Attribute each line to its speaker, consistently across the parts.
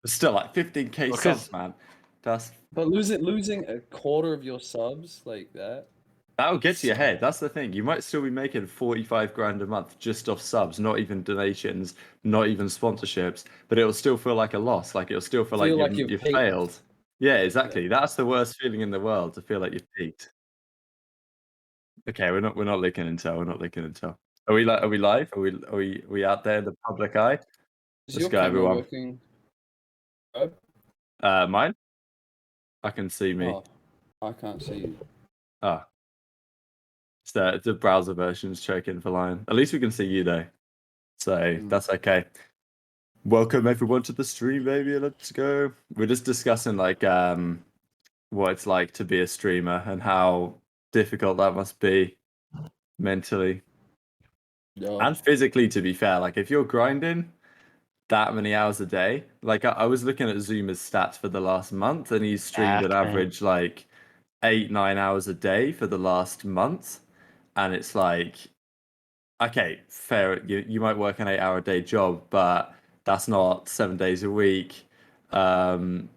Speaker 1: It's still like 15k subs, man.
Speaker 2: But losing a quarter of your subs like that.
Speaker 1: That'll get to your head. That's the thing. You might still be making 45 grand a month just off subs, not even donations, not even sponsorships, but it'll still feel like a loss. Like it'll still feel like
Speaker 2: you've
Speaker 1: you've
Speaker 2: peaked.
Speaker 1: failed. Yeah, exactly. That's the worst feeling in the world, to feel like you've peaked. Okay, we're not leaking intel. We're not leaking intel. Are we live? Are we out there in the public eye?
Speaker 2: Is
Speaker 1: Let's
Speaker 2: your
Speaker 1: go,
Speaker 2: camera
Speaker 1: everyone.
Speaker 2: working?
Speaker 1: Mine? I can see me.
Speaker 2: Oh, I can't see you.
Speaker 1: Ah. It's the browser version's choking for Lion. At least we can see you though. So that's okay. Welcome everyone to the stream, baby. Let's go. We're just discussing like what it's like to be a streamer and how difficult that must be mentally and physically, to be fair. Like if you're grinding that many hours a day, like I was looking at Zoomer's stats for the last month and he's streamed an average like 8-9 hours a day for the last month. And it's like, okay, fair. You might work an 8-hour a day job, but that's not 7 days a week. Trying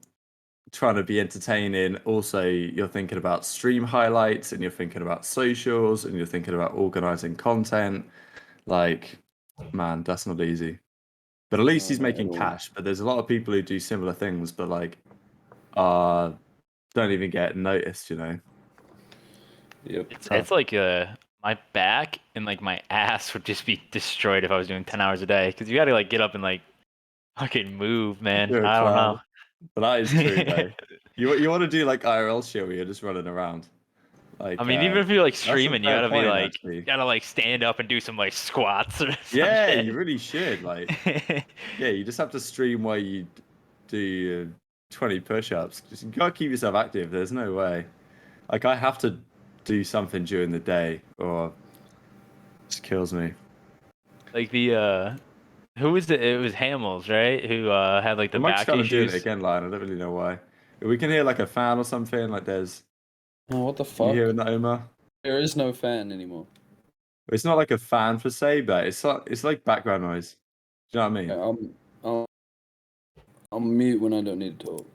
Speaker 1: to be entertaining. Also, you're thinking about stream highlights and you're thinking about socials and you're thinking about organizing content. Like, man, that's not easy. But at least he's making cash. But there's a lot of people who do similar things, but like, don't even get noticed, you know?
Speaker 2: Yep.
Speaker 3: It's like my back and like my ass would just be destroyed if I was doing 10 hours a day, because you got to like get up and like fucking move, man.
Speaker 1: You're a
Speaker 3: I don't
Speaker 1: clown.
Speaker 3: know.
Speaker 1: But that is true though. You want to do like IRL shit where you're just running around. Like,
Speaker 3: I mean, even if you're like
Speaker 1: that's a
Speaker 3: streaming, you
Speaker 1: fair
Speaker 3: gotta be
Speaker 1: point,
Speaker 3: like,
Speaker 1: actually.
Speaker 3: you gotta like stand up and do some like squats or some
Speaker 1: Yeah,
Speaker 3: shit.
Speaker 1: you really should. Like, yeah, you just have to stream while you do 20 push-ups. Just, you gotta keep yourself active. There's no way. Like, I have to do something during the day, or it just kills me.
Speaker 3: Like the who was it? It was Hamels, right? Who had like the back
Speaker 1: Mike's doing it
Speaker 3: issues.
Speaker 1: again, Lion. I don't really know why. We can hear like a fan or something. Like, there's.
Speaker 2: Oh, what the
Speaker 1: You
Speaker 2: fuck?
Speaker 1: hearing that, Omar?
Speaker 2: There is no fan anymore.
Speaker 1: It's not like a fan per se, but it's like background noise. Do you know what I mean?
Speaker 2: Yeah, I'll mute when I don't need to talk.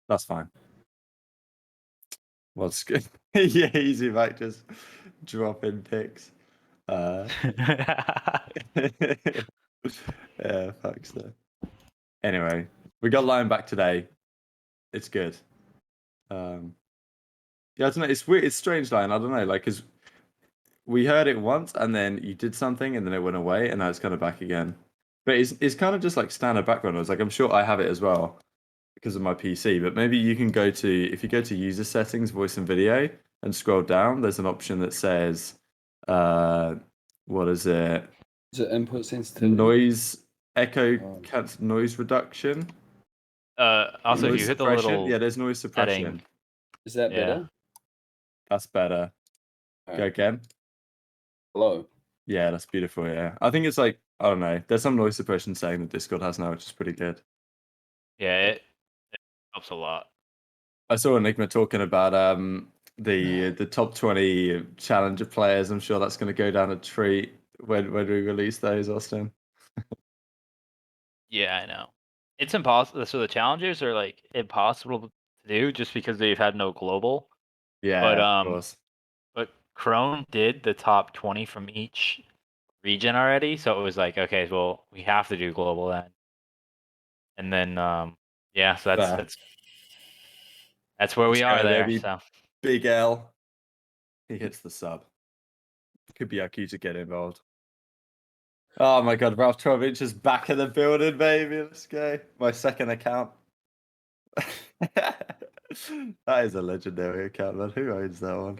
Speaker 1: That's fine. What's good? Yeah, EasyMac just dropping pics. Yeah, fucks though. Anyway, we got Lion back today. It's good. Yeah, I don't know. It's weird. It's strange, Lion. I don't know. Like, cause we heard it once, and then you did something, and then it went away, and now it's kind of back again. But it's kind of just like standard background noise. Like, I'm sure I have it as well because of my PC. But maybe you can go to, if you go to user settings, voice and video, and scroll down. There's an option that says, what is it?
Speaker 2: Is it input sensitivity?
Speaker 1: Noise noise reduction.
Speaker 3: Also,
Speaker 1: noise
Speaker 3: if you hit the
Speaker 1: suppression.
Speaker 3: little
Speaker 1: There's noise suppression.
Speaker 3: setting.
Speaker 2: Is that better?
Speaker 1: That's better. Go again.
Speaker 2: Hello.
Speaker 1: Yeah, that's beautiful. Yeah, I think it's like, I don't know. There's some noise suppression setting that Discord has now, which is pretty good.
Speaker 3: Yeah, it helps a lot.
Speaker 1: I saw Enigma talking about the top 20 challenger players. I'm sure that's going to go down a treat when we release those, Austin.
Speaker 3: Yeah, I know. It's impossible. So the challengers are like impossible to do just because they've had no global.
Speaker 1: Yeah, of course.
Speaker 3: But Crone did the top 20 from each region already, so it was like, okay, well, we have to do global then. And then yeah, so that's where we are there.
Speaker 1: Baby.
Speaker 3: So
Speaker 1: Big L. He hits the sub. Could be our cue to get involved. Oh my god, Ralph 12 inches back in the building, baby. Let's go. My second account. That is a legendary account, man. Who owns that one?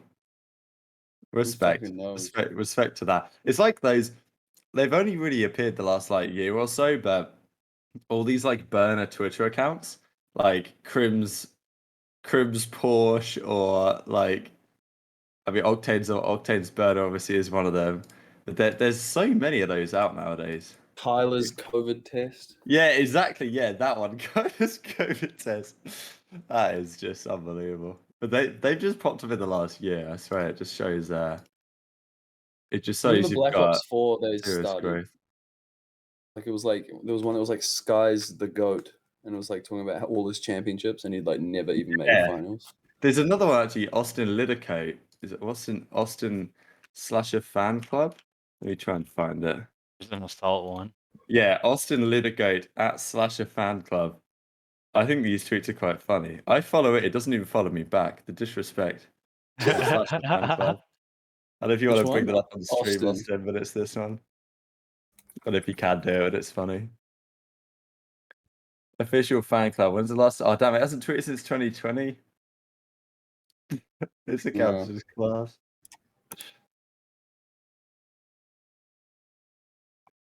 Speaker 1: Respect to that. It's like those, they've only really appeared the last like year or so, but all these like burner Twitter accounts, like Crim's Porsche, or like, I mean, Octane's burner obviously is one of them. But there's so many of those out nowadays.
Speaker 2: Tyler's COVID test.
Speaker 1: Yeah, exactly. Yeah, that one. Tyler's COVID test. That is just unbelievable. But they've just popped up in the last year. I swear, it just shows. It just shows
Speaker 2: Remember
Speaker 1: you've
Speaker 2: Black
Speaker 1: got
Speaker 2: Ops 4 they
Speaker 1: serious
Speaker 2: started.
Speaker 1: growth.
Speaker 2: Like it was like there was one that was like Sky's the goat, and it was like talking about all his championships, and he'd like never even made
Speaker 1: Yeah.
Speaker 2: finals.
Speaker 1: There's another one actually, Austin Lidicote. Is it Austin Slasher Fan Club? Let me try and find it.
Speaker 3: There's an assault one.
Speaker 1: Yeah, Austin Lidicote at Slasher Fan Club. I think these tweets are quite funny. I follow it. It doesn't even follow me back. The disrespect. The Slasher Fan Club. I don't know if you
Speaker 2: Which
Speaker 1: want to bring
Speaker 2: one?
Speaker 1: that up on the stream,
Speaker 2: Austin.
Speaker 1: Austin, but it's this one. But if you can do it, it's funny. Official fan club. When's the last? Oh damn! It hasn't tweeted since 2020. This account's just class.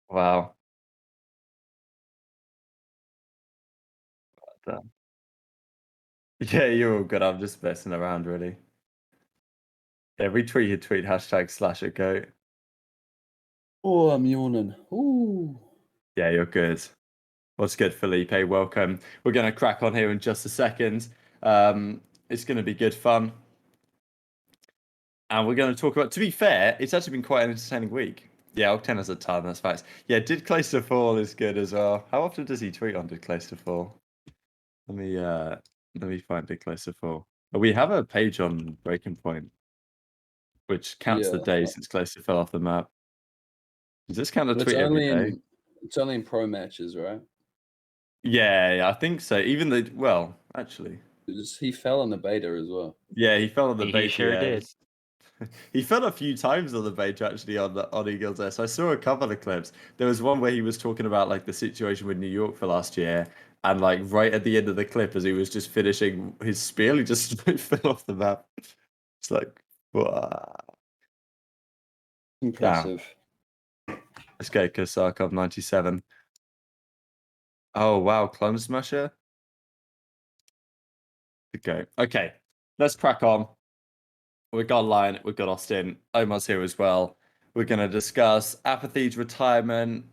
Speaker 1: Wow. Damn. Yeah, you're all good. I'm just messing around, really. Yeah, retweet your tweet #slashergoat.
Speaker 2: Oh, I'm yawning. Ooh.
Speaker 1: Yeah, you're good. What's good, Felipe? Welcome. We're going to crack on here in just a second. It's going to be good fun. And we're going to talk about, to be fair, it's actually been quite an entertaining week. Yeah, Octane has a ton, that's facts. Yeah, Did Close to Fall is good as well. How often does he tweet on Did Close to Fall? Let me find Did Close to Fall. We have a page on Breaking Point, which counts the
Speaker 2: Yeah.
Speaker 1: days since Close to Fall off the map. Does this count a
Speaker 2: But
Speaker 1: tweet every day?
Speaker 2: it's only in pro matches, right?
Speaker 1: Yeah, I think so. Even though, well, actually,
Speaker 2: He fell on the beta as well.
Speaker 1: yeah, he fell on the
Speaker 3: He
Speaker 1: beta.
Speaker 3: sure
Speaker 1: Yeah.
Speaker 3: did.
Speaker 1: He fell a few times on the beta actually on Eagles S. I saw a couple of clips. There was one where he was talking about like the situation with New York for last year, and like right at the end of the clip, as he was just finishing his spiel, he just fell off the map. It's like, wow.
Speaker 2: Impressive.
Speaker 1: Let's go, Kosakov 97. Oh wow, Clone Smasher. Good go. Okay, let's crack on. We've got Lion, we've got Austin, Omar's here as well. We're going to discuss Apathy's retirement,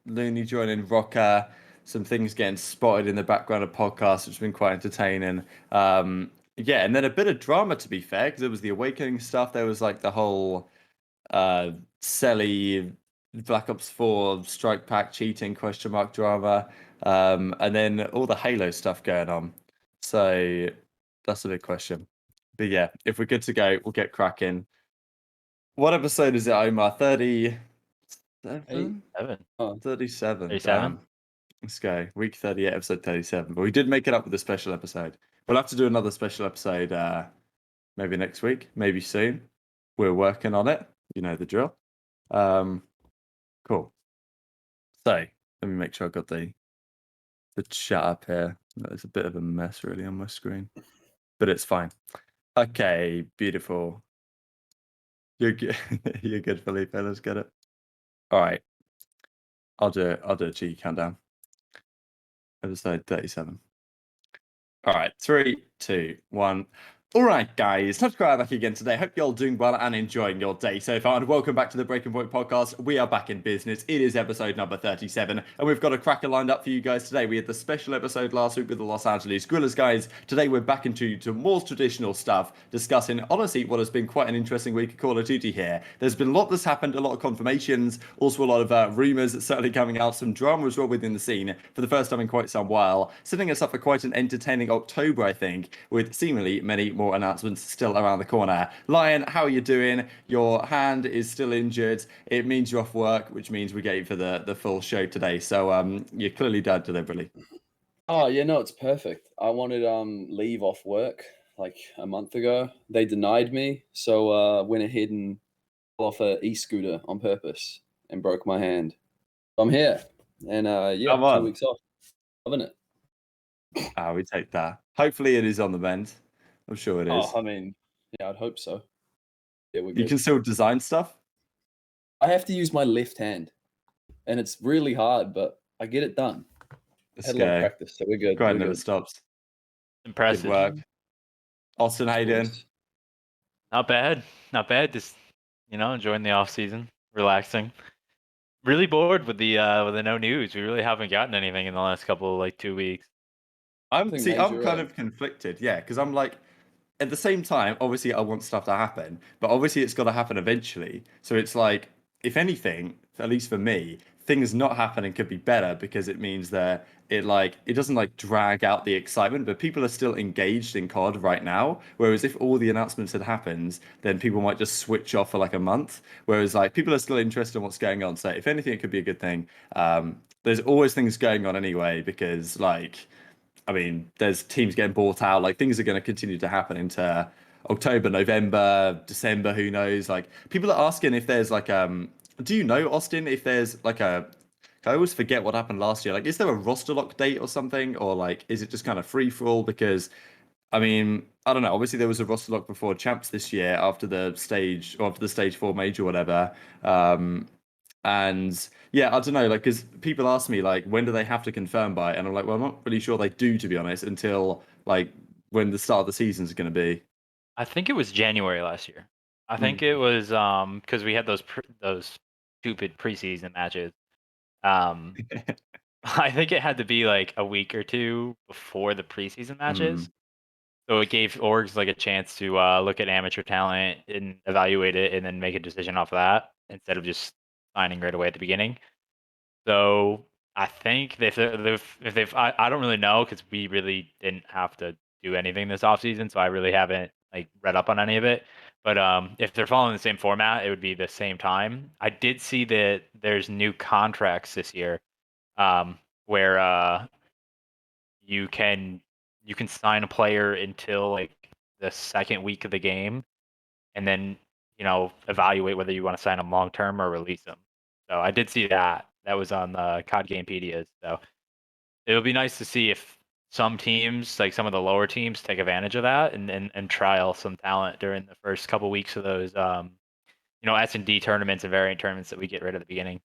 Speaker 1: Loony joining Rokkr, some things getting spotted in the background of podcasts, which has been quite entertaining. Yeah, and then a bit of drama, to be fair, because it was the Awakening stuff. There was like the whole Cely, Black Ops 4 Strike Pack cheating drama, and then all the Halo stuff going on. So that's a big question. But yeah, if we're good to go, we'll get cracking. What episode is it, Omar? 37?
Speaker 3: 7.
Speaker 1: 37.
Speaker 3: 37.
Speaker 1: Damn. Let's go. Week 38, episode 37. But we did make it up with a special episode. We'll have to do another special episode maybe next week, maybe soon. We're working on it. You know the drill. Cool. So let me make sure I got the chat up here. It's a bit of a mess really on my screen. But it's fine. Okay, beautiful. You're good. You're good, Felipe. Let's get it. All right. I'll do a cheeky countdown. Episode 37. All right, 3, 2, 1. All right, guys, time to go back again today. Hope you're all doing well and enjoying your day so far. And welcome back to the Breaking Point podcast. We are back in business. It is episode number 37, and we've got a cracker lined up for you guys today. We had the special episode last week with the Los Angeles Guerrillas guys. Today, we're back into more traditional stuff, discussing, honestly, what has been quite an interesting week of Call of Duty here. There's been a lot that's happened, a lot of confirmations, also a lot of rumors that's certainly coming out, some drama as well within the scene for the first time in quite some while, setting us up for quite an entertaining October, I think, with seemingly many more announcements still around the corner. Lion, how are you doing? Your hand is still injured. It means you're off work, which means we get you for the full show today. So you're clearly done deliberately.
Speaker 2: Oh yeah, no, it's perfect. I wanted leave off work like a month ago. They denied me, so went ahead and fell off a e-scooter on purpose and broke my hand. I'm here, and yeah,
Speaker 1: Come on.
Speaker 2: 2 weeks off. Loving it.
Speaker 1: We take that. Hopefully it is on the mend. I'm sure it is.
Speaker 2: Oh, I mean, yeah, I'd hope so. Yeah, we're
Speaker 1: You
Speaker 2: good.
Speaker 1: can still design stuff?
Speaker 2: I have to use my left hand, and it's really hard, but I get it done.
Speaker 1: Let's
Speaker 2: Had a lot of
Speaker 1: go.
Speaker 2: practice, so we're good.
Speaker 1: Grind
Speaker 2: We're
Speaker 1: never
Speaker 2: good.
Speaker 1: stops.
Speaker 3: Impressive.
Speaker 1: Good work. Austin, how you doing?
Speaker 3: Not bad. Not bad. Just, enjoying the off season, relaxing. Really bored with the no news. We really haven't gotten anything in the last couple of 2 weeks.
Speaker 1: I'm
Speaker 2: Nothing
Speaker 1: kind
Speaker 2: major,
Speaker 1: of conflicted, yeah, because I'm like, at the same time, obviously I want stuff to happen, but obviously it's got to happen eventually. So it's like, if anything, at least for me, things not happening could be better because it means that it doesn't like drag out the excitement, but people are still engaged in COD right now. Whereas if all the announcements had happened, then people might just switch off for like a month. Whereas like people are still interested in what's going on. So if anything, it could be a good thing. There's always things going on anyway because like I mean, there's teams getting bought out. Like things are going to continue to happen into October, November, December. Who knows? Like people are asking if there's like do you know, Austin, if there's like a I always forget what happened last year. Like, is there a roster lock date or something, or like is it just kind of free for all? Because I mean, I don't know. Obviously, there was a roster lock before champs this year after the stage or after the stage 4 major, or whatever. Um, and yeah, I don't know, like, because people ask me, like, when do they have to confirm by? And I'm like, well, I'm not really sure they do, to be honest, until like when the start of the season is going to be.
Speaker 3: I think it was January last year. I think
Speaker 1: Mm.
Speaker 3: it was because we had those stupid preseason matches. Um, I think it had to be like a week or two before the preseason matches.
Speaker 1: Mm.
Speaker 3: So it gave orgs like a chance to look at amateur talent and evaluate it, and then make a decision off of that instead of just signing right away at the beginning. So I think if they've I don't really know because we really didn't have to do anything this offseason, so I really haven't like read up on any of it. But if they're following the same format, it would be the same time. I did see that there's new contracts this year, where you can you can sign a player until like the second week of the game, and then evaluate whether you want to sign them long term or release them. So I did see that. That was on the COD Gamepedias. So it would be nice to see if some teams, like some of the lower teams, take advantage of that and trial some talent during the first couple weeks of those S&D tournaments and variant tournaments that we get right at the beginning.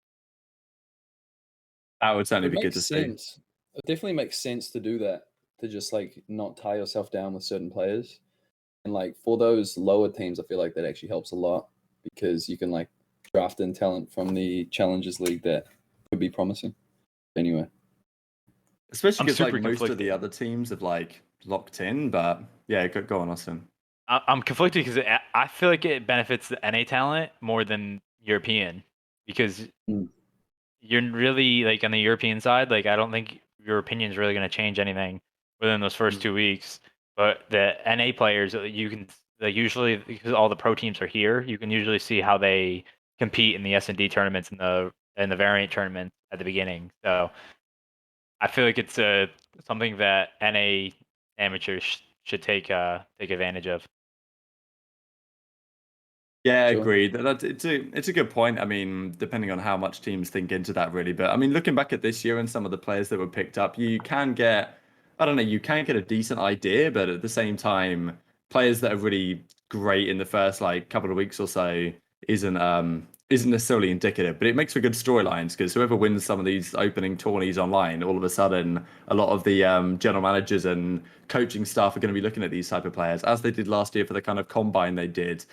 Speaker 1: That would certainly
Speaker 2: It
Speaker 1: be good
Speaker 2: makes
Speaker 1: to see.
Speaker 2: sense. It definitely makes sense to do that, to just like not tie yourself down with certain players. And like for those lower teams, I feel like that actually helps a lot because you can like draft in talent from the Challengers League that could be promising. Anyway,
Speaker 1: Especially
Speaker 3: I'm
Speaker 1: because like
Speaker 3: super
Speaker 1: most of the
Speaker 3: conflicted.
Speaker 1: other teams have like locked in, but yeah, go on, Austin.
Speaker 3: I'm conflicted because I feel like it benefits the NA talent more than European, because
Speaker 2: Mm.
Speaker 3: you're really like on the European side. Like I don't think your opinion is really going to change anything within those first 2 weeks. But the NA players, you can like usually because all the pro teams are here, you can usually see how they compete in the S&D tournaments and the variant tournaments at the beginning. So I feel like it's something that NA amateurs should take advantage of.
Speaker 1: Yeah,
Speaker 2: Sure.
Speaker 1: agreed. It's a good point. I mean, depending on how much teams think into that, really. But I mean, looking back at this year and some of the players that were picked up, you can get, I don't know, you can get a decent idea, but at the same time, players that are really great in the first like couple of weeks or so isn't necessarily indicative. But it makes for good storylines because whoever wins some of these opening tourneys online, all of a sudden, a lot of the general managers and coaching staff are going to be looking at these type of players, as they did last year for the kind of combine they did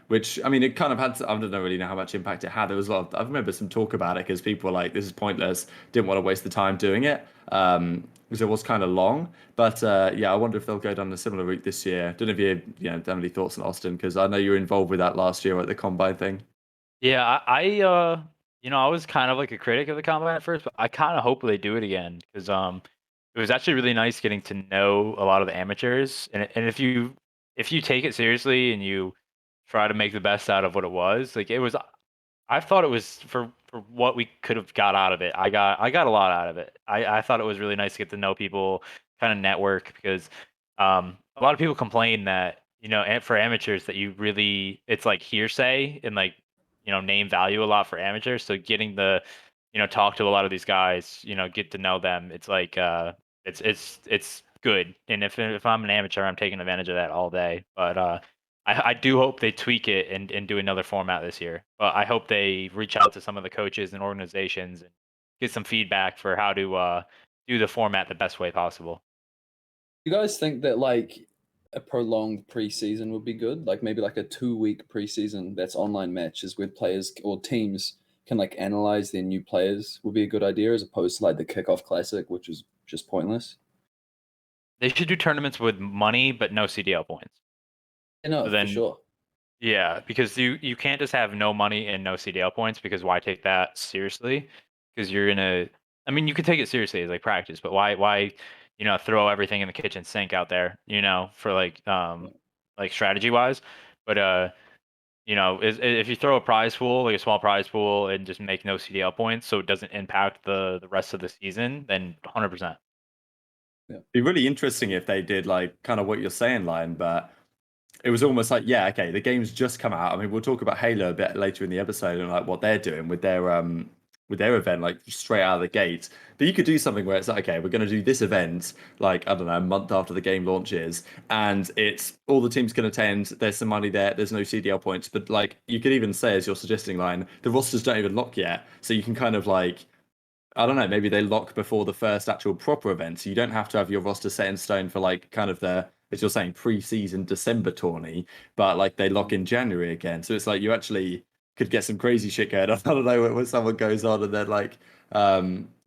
Speaker 1: which I mean, it kind of had, I don't really know how much impact it had. There was a lot of, I remember some talk about it because people were like, this is pointless, didn't want to waste the time doing it. Because it was kind of long. But yeah, I wonder if they'll go down a similar route this year. Don't know if have any thoughts on Austin, because I know you were involved with that last year at the combine thing.
Speaker 3: Yeah, I was kind of like a critic of the combine at first, but I kind of hope they do it again because it was actually really nice getting to know a lot of the amateurs, and if you take it seriously and you try to make the best out of what it was, like it was. I thought it was for what we could have got out of it. I got a lot out of it. I thought it was really nice to get to know people, kind of network, because a lot of people complain that for amateurs that you really it's like hearsay and like name value a lot for amateurs. So getting the talk to a lot of these guys, get to know them. It's like it's good. And if I'm an amateur, I'm taking advantage of that all day. But I do hope they tweak it and do another format this year. But I hope they reach out to some of the coaches and organizations and get some feedback for how to do the format the best way possible.
Speaker 2: You guys think that like a prolonged preseason would be good? Like maybe like a 2 week preseason that's online matches where players or teams can like analyze their new players would be a good idea as opposed to like the kickoff classic, which is just pointless.
Speaker 3: They should do tournaments with money but no CDL points.
Speaker 2: No,
Speaker 3: So
Speaker 2: for
Speaker 3: then
Speaker 2: sure.
Speaker 3: Yeah, because you can't just have no money and no CDL points, because why take that seriously? Because you're gonna, I mean, you can take it seriously as like practice, but why throw everything in the kitchen sink out there, for like strategy wise. But if you throw a prize pool, like a small prize pool, and just make no CDL points, so it doesn't impact the rest of the season, then 100%.
Speaker 1: It'd be really interesting if they did like kind of what you're saying, Lion, but it was almost like, yeah, okay, the game's just come out. I mean, we'll talk about Halo a bit later in the episode and like what they're doing with their event, like straight out of the gate. But you could do something where it's like, okay, we're going to do this event, like, I don't know, a month after the game launches, and it's all the teams can attend. There's some money there. There's no CDL points, but like you could even say, as you're suggesting, Line, the rosters don't even lock yet, so you can kind of like, I don't know, maybe they lock before the first actual proper event. So you don't have to have your roster set in stone for like kind of the, as you're saying, pre-season December tourney, but like they lock in January again. So it's like you actually could get some crazy shit going on. I don't know, when someone goes on and then like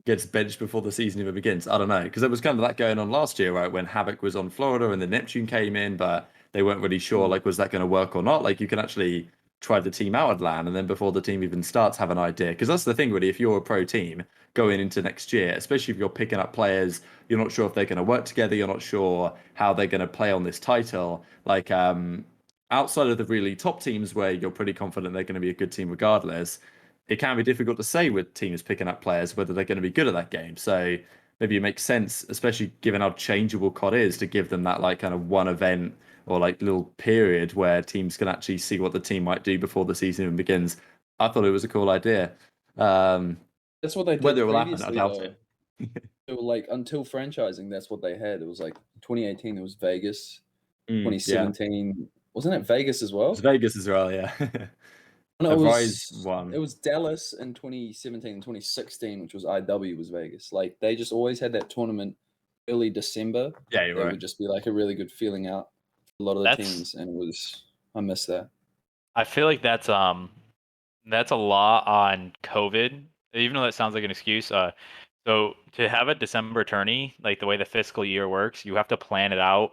Speaker 1: gets benched before the season even begins. I don't know. Because there was kind of that going on last year, right? When Havoc was on Florida and the Neptune came in, but they weren't really sure like was that going to work or not. Like you can actually try the team out at LAN and then before the team even starts have an idea. Because that's the thing really, if you're a pro team going into next year, especially if you're picking up players, you're not sure if they're going to work together, you're not sure how they're going to play on this title. Like outside of the really top teams where you're pretty confident they're going to be a good team regardless, it can be difficult to say with teams picking up players whether they're going to be good at that game. So maybe it makes sense, especially given how changeable COD is, to give them that like kind of one event or like little period where teams can actually see what the team might do before the season even begins. I thought it was a cool idea.
Speaker 2: That's what they did
Speaker 1: Whether it will happen, I
Speaker 2: previously,
Speaker 1: doubt
Speaker 2: though.
Speaker 1: it.
Speaker 2: It was like until franchising, that's what they had. It was like 2018, it was Vegas.
Speaker 1: Yeah,
Speaker 2: 2017, wasn't it Vegas as well?
Speaker 1: it's Vegas as well. Yeah,
Speaker 2: No,
Speaker 1: a
Speaker 2: it
Speaker 1: Rise
Speaker 2: was
Speaker 1: one.
Speaker 2: it was Dallas in 2017 and 2016, which was IW was Vegas. Like they just always had that tournament early December.
Speaker 1: Yeah, you're
Speaker 2: That
Speaker 1: right.
Speaker 2: would just be like a really good feeling out for a lot of the teams, and I miss that.
Speaker 3: I feel like that's a lot on COVID, even though that sounds like an excuse. So to have a December tourney, like the way the fiscal year works, you have to plan it out.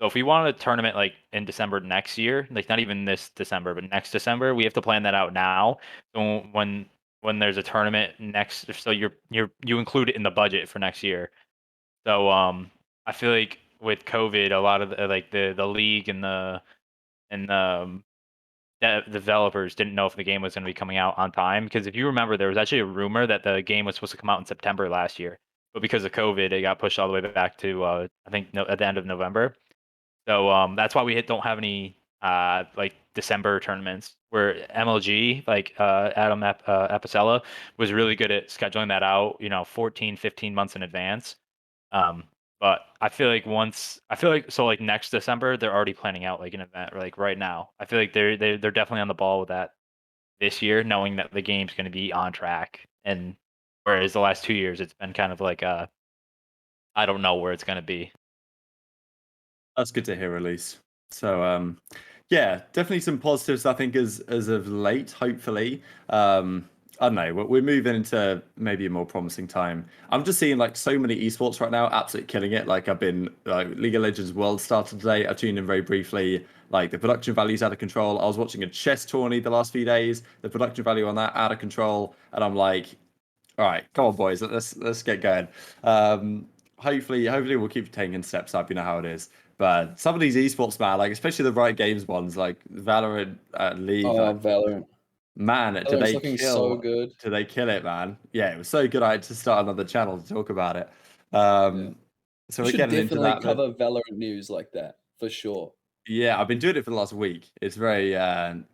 Speaker 3: So if we want a tournament like in December next year, like not even this December, but next December, we have to plan that out now. So when there's a tournament next, so you include it in the budget for next year. So I feel like with COVID, a lot of like the league and developers didn't know if the game was going to be coming out on time, because if you remember, there was actually a rumor that the game was supposed to come out in September last year, but because of COVID, it got pushed all the way back to I think at the end of November. So that's why we don't have any like December tournaments. Where MLG, like Adam Apicella, was really good at scheduling that out, 14, 15 months in advance. Um, but I feel like so like next December they're already planning out like an event, or like right now. I feel like they're definitely on the ball with that this year, knowing that the game's going to be on track. And whereas the last 2 years it's been kind of like I don't know where it's going to be.
Speaker 1: That's good to hear, at least. So, yeah, definitely some positives. I think as of late, hopefully. I don't know. We're moving into maybe a more promising time. I'm just seeing like so many esports right now, absolutely killing it. Like I've been like League of Legends World started today. I tuned in very briefly. Like the production value's out of control. I was watching a chess tourney the last few days. The production value on that out of control, and I'm like, all right, come on, boys, let's get going. Hopefully we'll keep taking steps up. You know how it is. But some of these esports, man, like especially the right games ones, like Valorant, League,
Speaker 2: Oh,
Speaker 1: like
Speaker 2: Valorant.
Speaker 1: man,
Speaker 2: Valorant's looking so good.
Speaker 1: do they kill it, man? Yeah, it was so good. I had to start another channel to talk about it.
Speaker 2: Yeah.
Speaker 1: So
Speaker 2: We
Speaker 1: we're
Speaker 2: should
Speaker 1: getting into
Speaker 2: definitely
Speaker 1: that. But
Speaker 2: cover Valorant news like that for sure.
Speaker 1: yeah, I've been doing it for the last week. It's very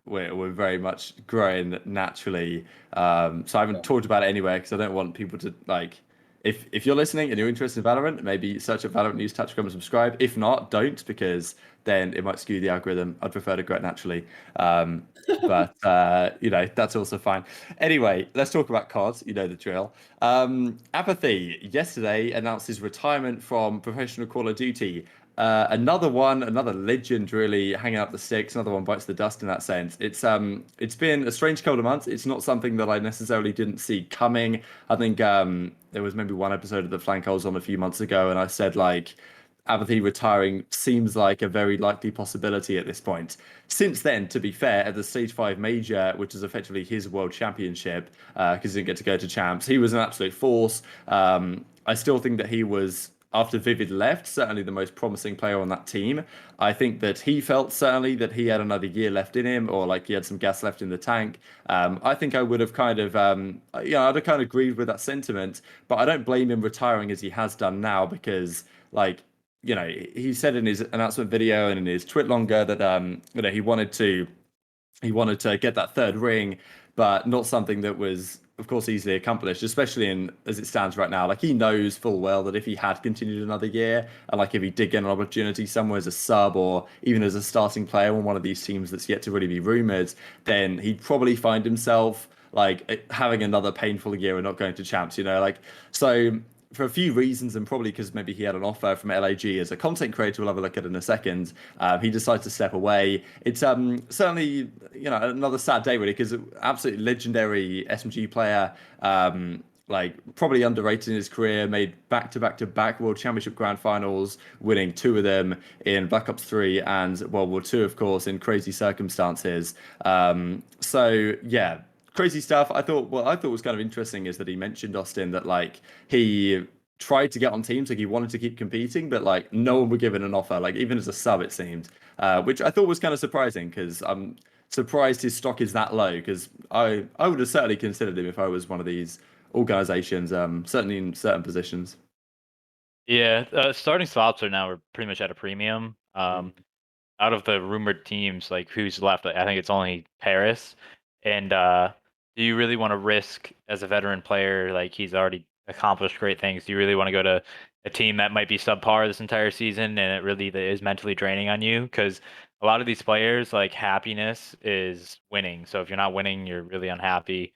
Speaker 1: we're very much growing naturally. So I haven't
Speaker 2: Yeah.
Speaker 1: talked about it anywhere because I don't want people to like. If you're listening and you're interested in Valorant, maybe search up Valorant News, TacticalRab, and subscribe. If not, don't, because then it might skew the algorithm. I'd prefer to grow it naturally. But that's also fine. Anyway, let's talk about COD. You know the drill. Apathy yesterday announced his retirement from professional Call of Duty. Another legend really hanging up the sticks. Another one bites the dust in that sense. It's been a strange couple of months. It's not something that I necessarily didn't see coming. I think there was maybe one episode of the Flank I was on a few months ago, and I said like Apathy retiring seems like a very likely possibility at this point. Since then, to be fair, at the Stage 5 Major, which is effectively his world championship, because he didn't get to go to champs, he was an absolute force. I still think that he was, after Vivid left, certainly the most promising player on that team. I think that he felt certainly that he had another year left in him, or like he had some gas left in the tank. I think I would have kind of, I'd have kind of agreed with that sentiment, but I don't blame him retiring as he has done now because, like, he said in his announcement video and in his tweet longer that he wanted to get that third ring, but not something that was, of course, easily accomplished, especially in as it stands right now. Like, he knows full well that if he had continued another year, and like if he did get an opportunity somewhere as a sub or even as a starting player on one of these teams that's yet to really be rumored, then he'd probably find himself like having another painful year and not going to champs. So for a few reasons, and probably because maybe he had an offer from LAG as a content creator, we'll have a look at in a second. He decided to step away. It's certainly another sad day really, because absolutely legendary SMG player, like probably underrated in his career, made back-to-back World Championship Grand Finals, winning 2 of them in Black Ops 3 and World War 2, of course, in crazy circumstances. So yeah. Crazy stuff. I thought was kind of interesting is that he mentioned, Austin, that like he tried to get on teams, like he wanted to keep competing, but like no one would give him an offer, like even as a sub, it seemed, which I thought was kind of surprising because I'm surprised his stock is that low because I would have certainly considered him if I was one of these organizations, certainly in certain positions.
Speaker 3: Yeah, starting swaps are now pretty much at a premium. Out of the rumored teams, like who's left, I think it's only Paris. And do you really want to risk as a veteran player, like he's already accomplished great things? Do you really want to go to a team that might be subpar this entire season and it really is mentally draining on you? Because a lot of these players, like happiness is winning. So if you're not winning, you're really unhappy.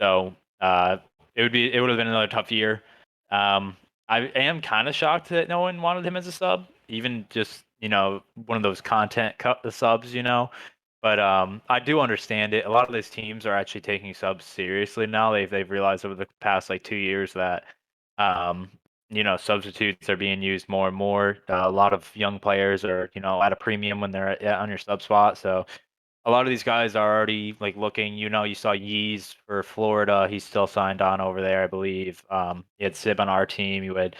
Speaker 3: So it would have been another tough year. I am kind of shocked that no one wanted him as a sub, even just one of those content subs, But I do understand it. A lot of these teams are actually taking subs seriously now. They've realized over the past like 2 years that substitutes are being used more and more. A lot of young players are at a premium when they're on your sub spot. So a lot of these guys are already like looking. You saw Yeez for Florida. He's still signed on over there, I believe. You had Sib on our team. You had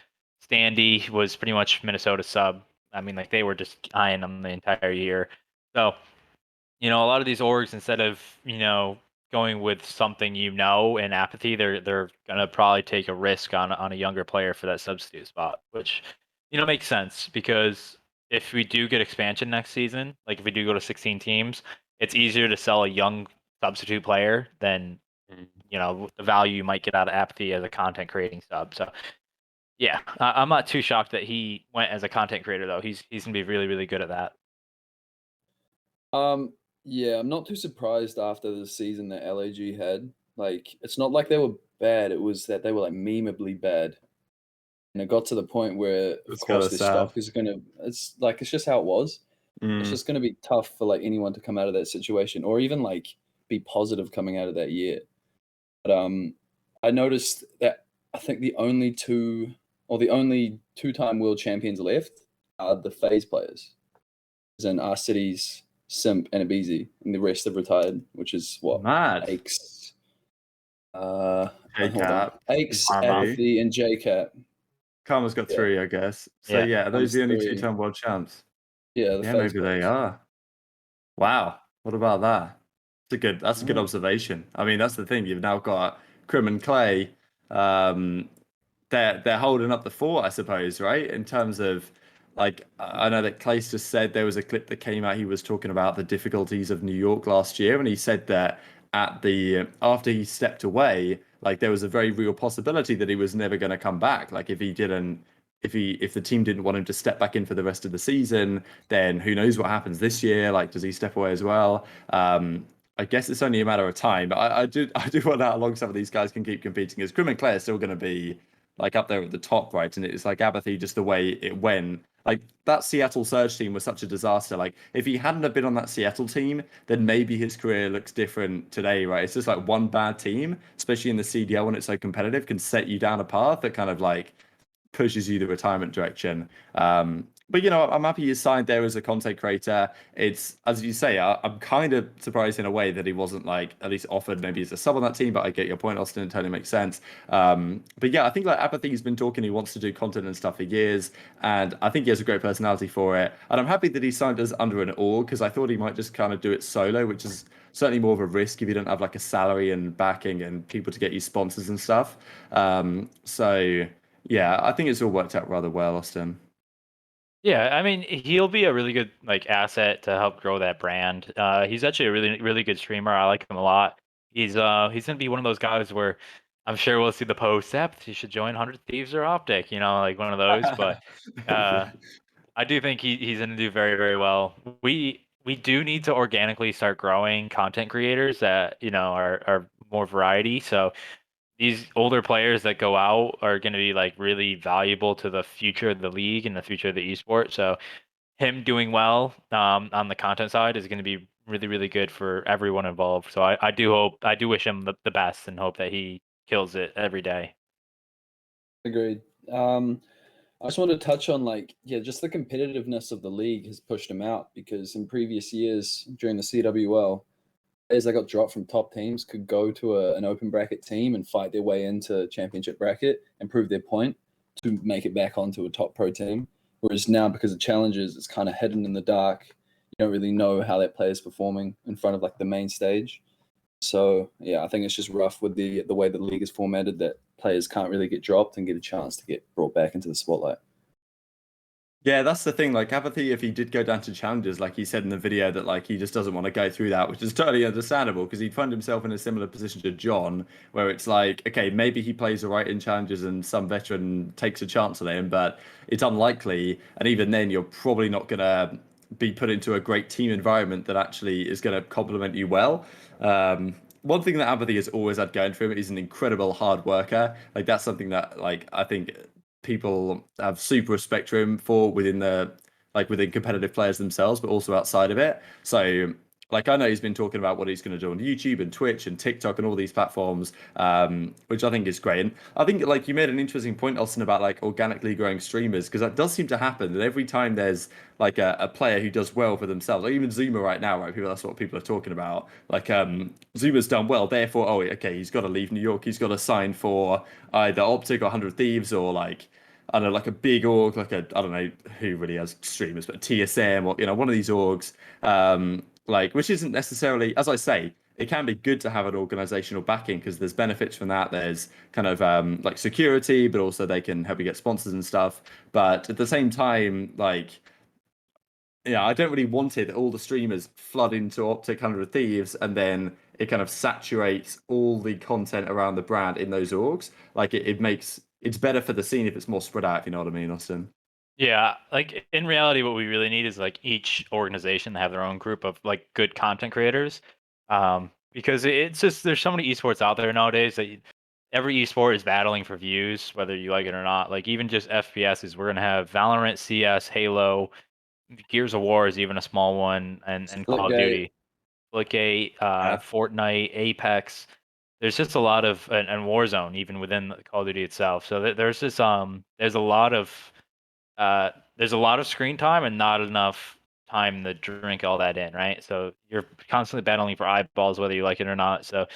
Speaker 3: Standy was pretty much Minnesota sub. I mean, like they were just eyeing him the entire year. So, a lot of these orgs, instead of going with something in Apathy, they're gonna probably take a risk on a younger player for that substitute spot, which makes sense because if we do get expansion next season, like if we do go to 16 teams, it's easier to sell a young substitute player than the value you might get out of Apathy as a content creating sub. So yeah, I'm not too shocked that he went as a content creator though. He's gonna be really, really good at that.
Speaker 2: Yeah, I'm not too surprised after the season that LAG had. Like, it's not like they were bad, it was that they were like memeably bad. And it got to the point where, of
Speaker 1: It's
Speaker 2: course,
Speaker 1: kinda
Speaker 2: this
Speaker 1: sad.
Speaker 2: stock is it's just how it was. It's just gonna be tough for like anyone to come out of that situation or even like be positive coming out of that year. But I noticed that I think the only two-time world champions left are the FaZe players. As in our city's Simp and Abizi, and the rest have retired, which is what?
Speaker 1: Mad.
Speaker 2: Aches.
Speaker 1: J-Cap.
Speaker 2: Aches,
Speaker 3: Karma.
Speaker 2: Apathy, and J-Cap.
Speaker 1: Karma's got
Speaker 2: Yeah.
Speaker 1: 3, I guess. So
Speaker 3: Yeah.
Speaker 1: yeah, are those the only
Speaker 2: Karma's 3.
Speaker 1: 2-time world champs?
Speaker 2: Yeah, the
Speaker 1: Yeah,
Speaker 2: FaZe
Speaker 1: maybe they
Speaker 2: players.
Speaker 1: are. Wow. What about that? That's a good
Speaker 2: Yeah.
Speaker 1: observation. I mean, that's the thing. You've now got Crim and Clay. They're holding up the fort, I suppose, right? In terms of like, I know that Clay's just said there was a clip that came out. He was talking about the difficulties of New York last year, and he said that after he stepped away, like there was a very real possibility that he was never going to come back. Like if the team didn't want him to step back in for the rest of the season, then who knows what happens this year? Like, does he step away as well? I guess it's only a matter of time. But I do want how long some of these guys can keep competing. As Crim and Clay are still going to be like up there at the top, right? And it's like Apathy, just the way it went. Like that Seattle Surge team was such a disaster. Like if he hadn't have been on that Seattle team, then maybe his career looks different today, right? It's just like one bad team, especially in the CDL when it's so competitive, can set you down a path that kind of like pushes you the retirement direction. But you know, I'm happy he's signed there as a content creator. It's, as you say, I'm kind of surprised in a way that he wasn't like at least offered maybe as a sub on that team. But I get your point, Austin. It totally makes sense. But yeah, I think like Apathy's been talking. He wants to do content and stuff for years, and I think he has a great personality for it. And I'm happy that he signed us under an org because I thought he might just kind of do it solo, which is certainly more of a risk if you don't have like a salary and backing and people to get you sponsors and stuff. So yeah, I think it's all worked out rather well, Austin.
Speaker 3: Yeah, I mean, he'll be a really good like asset to help grow that brand. He's actually a really good streamer. I like him a lot. He's gonna be one of those guys where I'm sure we'll see the post. He should join 100 Thieves or OpTic, you know, like one of those. But I do think he's gonna do very well. We do need to organically start growing content creators that you know are more variety. So these older players that go out are going to be like really valuable to the future of the league and the future of the esport. So him doing well on the content side is going to be really good for everyone involved. So I do wish him the best and hope that he kills it every day.
Speaker 2: Agreed. I just want to touch on like, yeah, just the competitiveness of the league has pushed him out because in previous years during the CWL, players that got dropped from top teams could go to an open bracket team and fight their way into championship bracket and prove their point to make it back onto a top pro team. Whereas now, because of challenges, it's kind of hidden in the dark. You don't really know how that player's performing in front of like the main stage. So yeah, I think it's just rough with the way the league is formatted that players can't really get dropped and get a chance to get brought back into the spotlight.
Speaker 1: Yeah, that's the thing. Like Apathy, if he did go down to challenges, like he said in the video, that like he just doesn't want to go through that, which is totally understandable because he'd find himself in a similar position to John, where it's like, okay, maybe he plays all right in challenges and some veteran takes a chance on him, but it's unlikely. And even then, you're probably not gonna be put into a great team environment that actually is going to complement you well. One thing that Apathy has always had going for him is an incredible hard worker. Like that's something that like I think people have super respect for him for within the like within competitive players themselves, but also outside of it. So like I know he's been talking about what he's going to do on YouTube and Twitch and TikTok and all these platforms, which I think is great. And I think like you made an interesting point, Austin, about like organically growing streamers because that does seem to happen. And every time there's like a player who does well for themselves, like even Zuma right now, right? People, that's what people are talking about. Like Zuma's done well, therefore, oh, okay, he's got to leave New York. He's got to sign for either OpTic or 100 Thieves or like I don't know, like a big org, like a I don't know who really has streamers, but TSM or you know one of these orgs, like which isn't necessarily, as I say, it can be good to have an organizational backing because there's benefits from that. There's kind of like security, but also they can help you get sponsors and stuff. But at the same time, like yeah, I don't really want it that all the streamers flood into OpTic 100 Thieves and then it kind of saturates all the content around the brand in those orgs. Like it makes it's better for the scene if it's more spread out, if you know what I mean, Austin.
Speaker 3: Yeah, like in reality, what we really need is like each organization to have their own group of like good content creators. Because it's just there's so many esports out there nowadays that every esport is battling for views, whether you like it or not. Like even just FPSs, we're gonna have Valorant, CS, Halo, Gears of War is even a small one, and Call of
Speaker 2: Splitgate.
Speaker 3: Duty, Splitgate,
Speaker 1: Yeah.
Speaker 3: Fortnite, Apex. There's just a lot of and Warzone even within the Call of Duty itself. So there's this there's a lot of screen time and not enough time to drink all that in, right? So you're constantly battling for eyeballs, whether you like it or not. So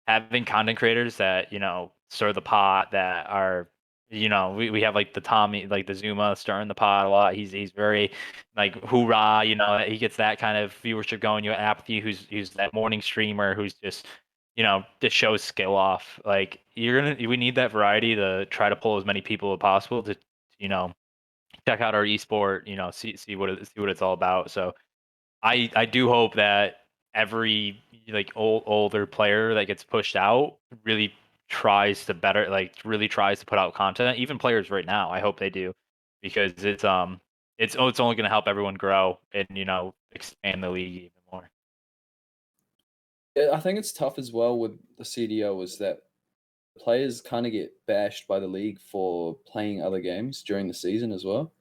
Speaker 3: having content creators that, you know, stir the pot that are, you know, we have like the Tommy, like the Zuma stirring the pot a lot. He's very like hoorah, you know, he gets that kind of viewership going. You have Apathy, who's that morning streamer who's just, you know, just shows skill off. Like we need that variety to try to pull as many people as possible to, you know, check out our esport, you know, see what it's all about. So I do hope that every like older player that gets pushed out really tries to better really tries to put out content. Even players right now, I hope they do because it's only going to help everyone grow and you know expand the league even more.
Speaker 2: Yeah, I think it's tough as well with the CDL is that players kind of get bashed by the league for playing other games during the season as well.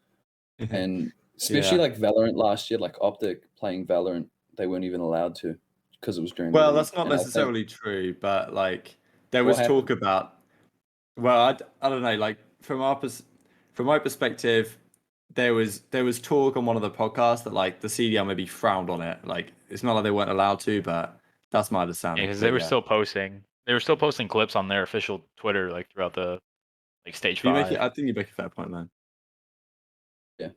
Speaker 2: And especially
Speaker 1: Yeah.
Speaker 2: like Valorant last year, like OpTic playing Valorant, they weren't even allowed to because it was during the
Speaker 1: Well,
Speaker 2: league.
Speaker 1: that's not
Speaker 2: And I think
Speaker 1: necessarily true, but like there
Speaker 2: what
Speaker 1: was talk
Speaker 2: happened?
Speaker 1: about. Well, I don't know. Like from our from my perspective, there was talk on one of the podcasts that like the CDL maybe frowned on it. Like it's not like they weren't allowed to, but that's my understanding.
Speaker 3: because
Speaker 1: But
Speaker 3: they were
Speaker 1: yeah.
Speaker 3: still posting. They were still posting clips on their official Twitter, like throughout the stage
Speaker 1: You make
Speaker 3: 5.
Speaker 1: it, I think you make a fair point, man.
Speaker 2: Yeah.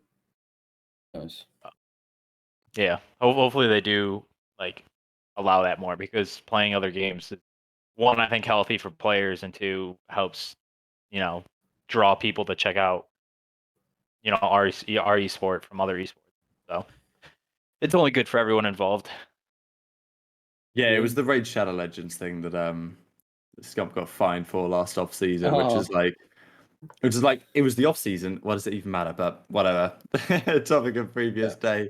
Speaker 2: Nice.
Speaker 3: Yeah, hopefully they do like allow that more, because playing other games, one, I think healthy for players, and two, helps draw people to check out our esport from other esports. So it's only good for everyone involved.
Speaker 1: Yeah, it was
Speaker 2: Agreed.
Speaker 1: the Raid Shadow Legends thing that Scump got fined for last off season, which is
Speaker 2: Oh.
Speaker 1: like it was the off season. What does it even matter? But whatever. Topic of previous day.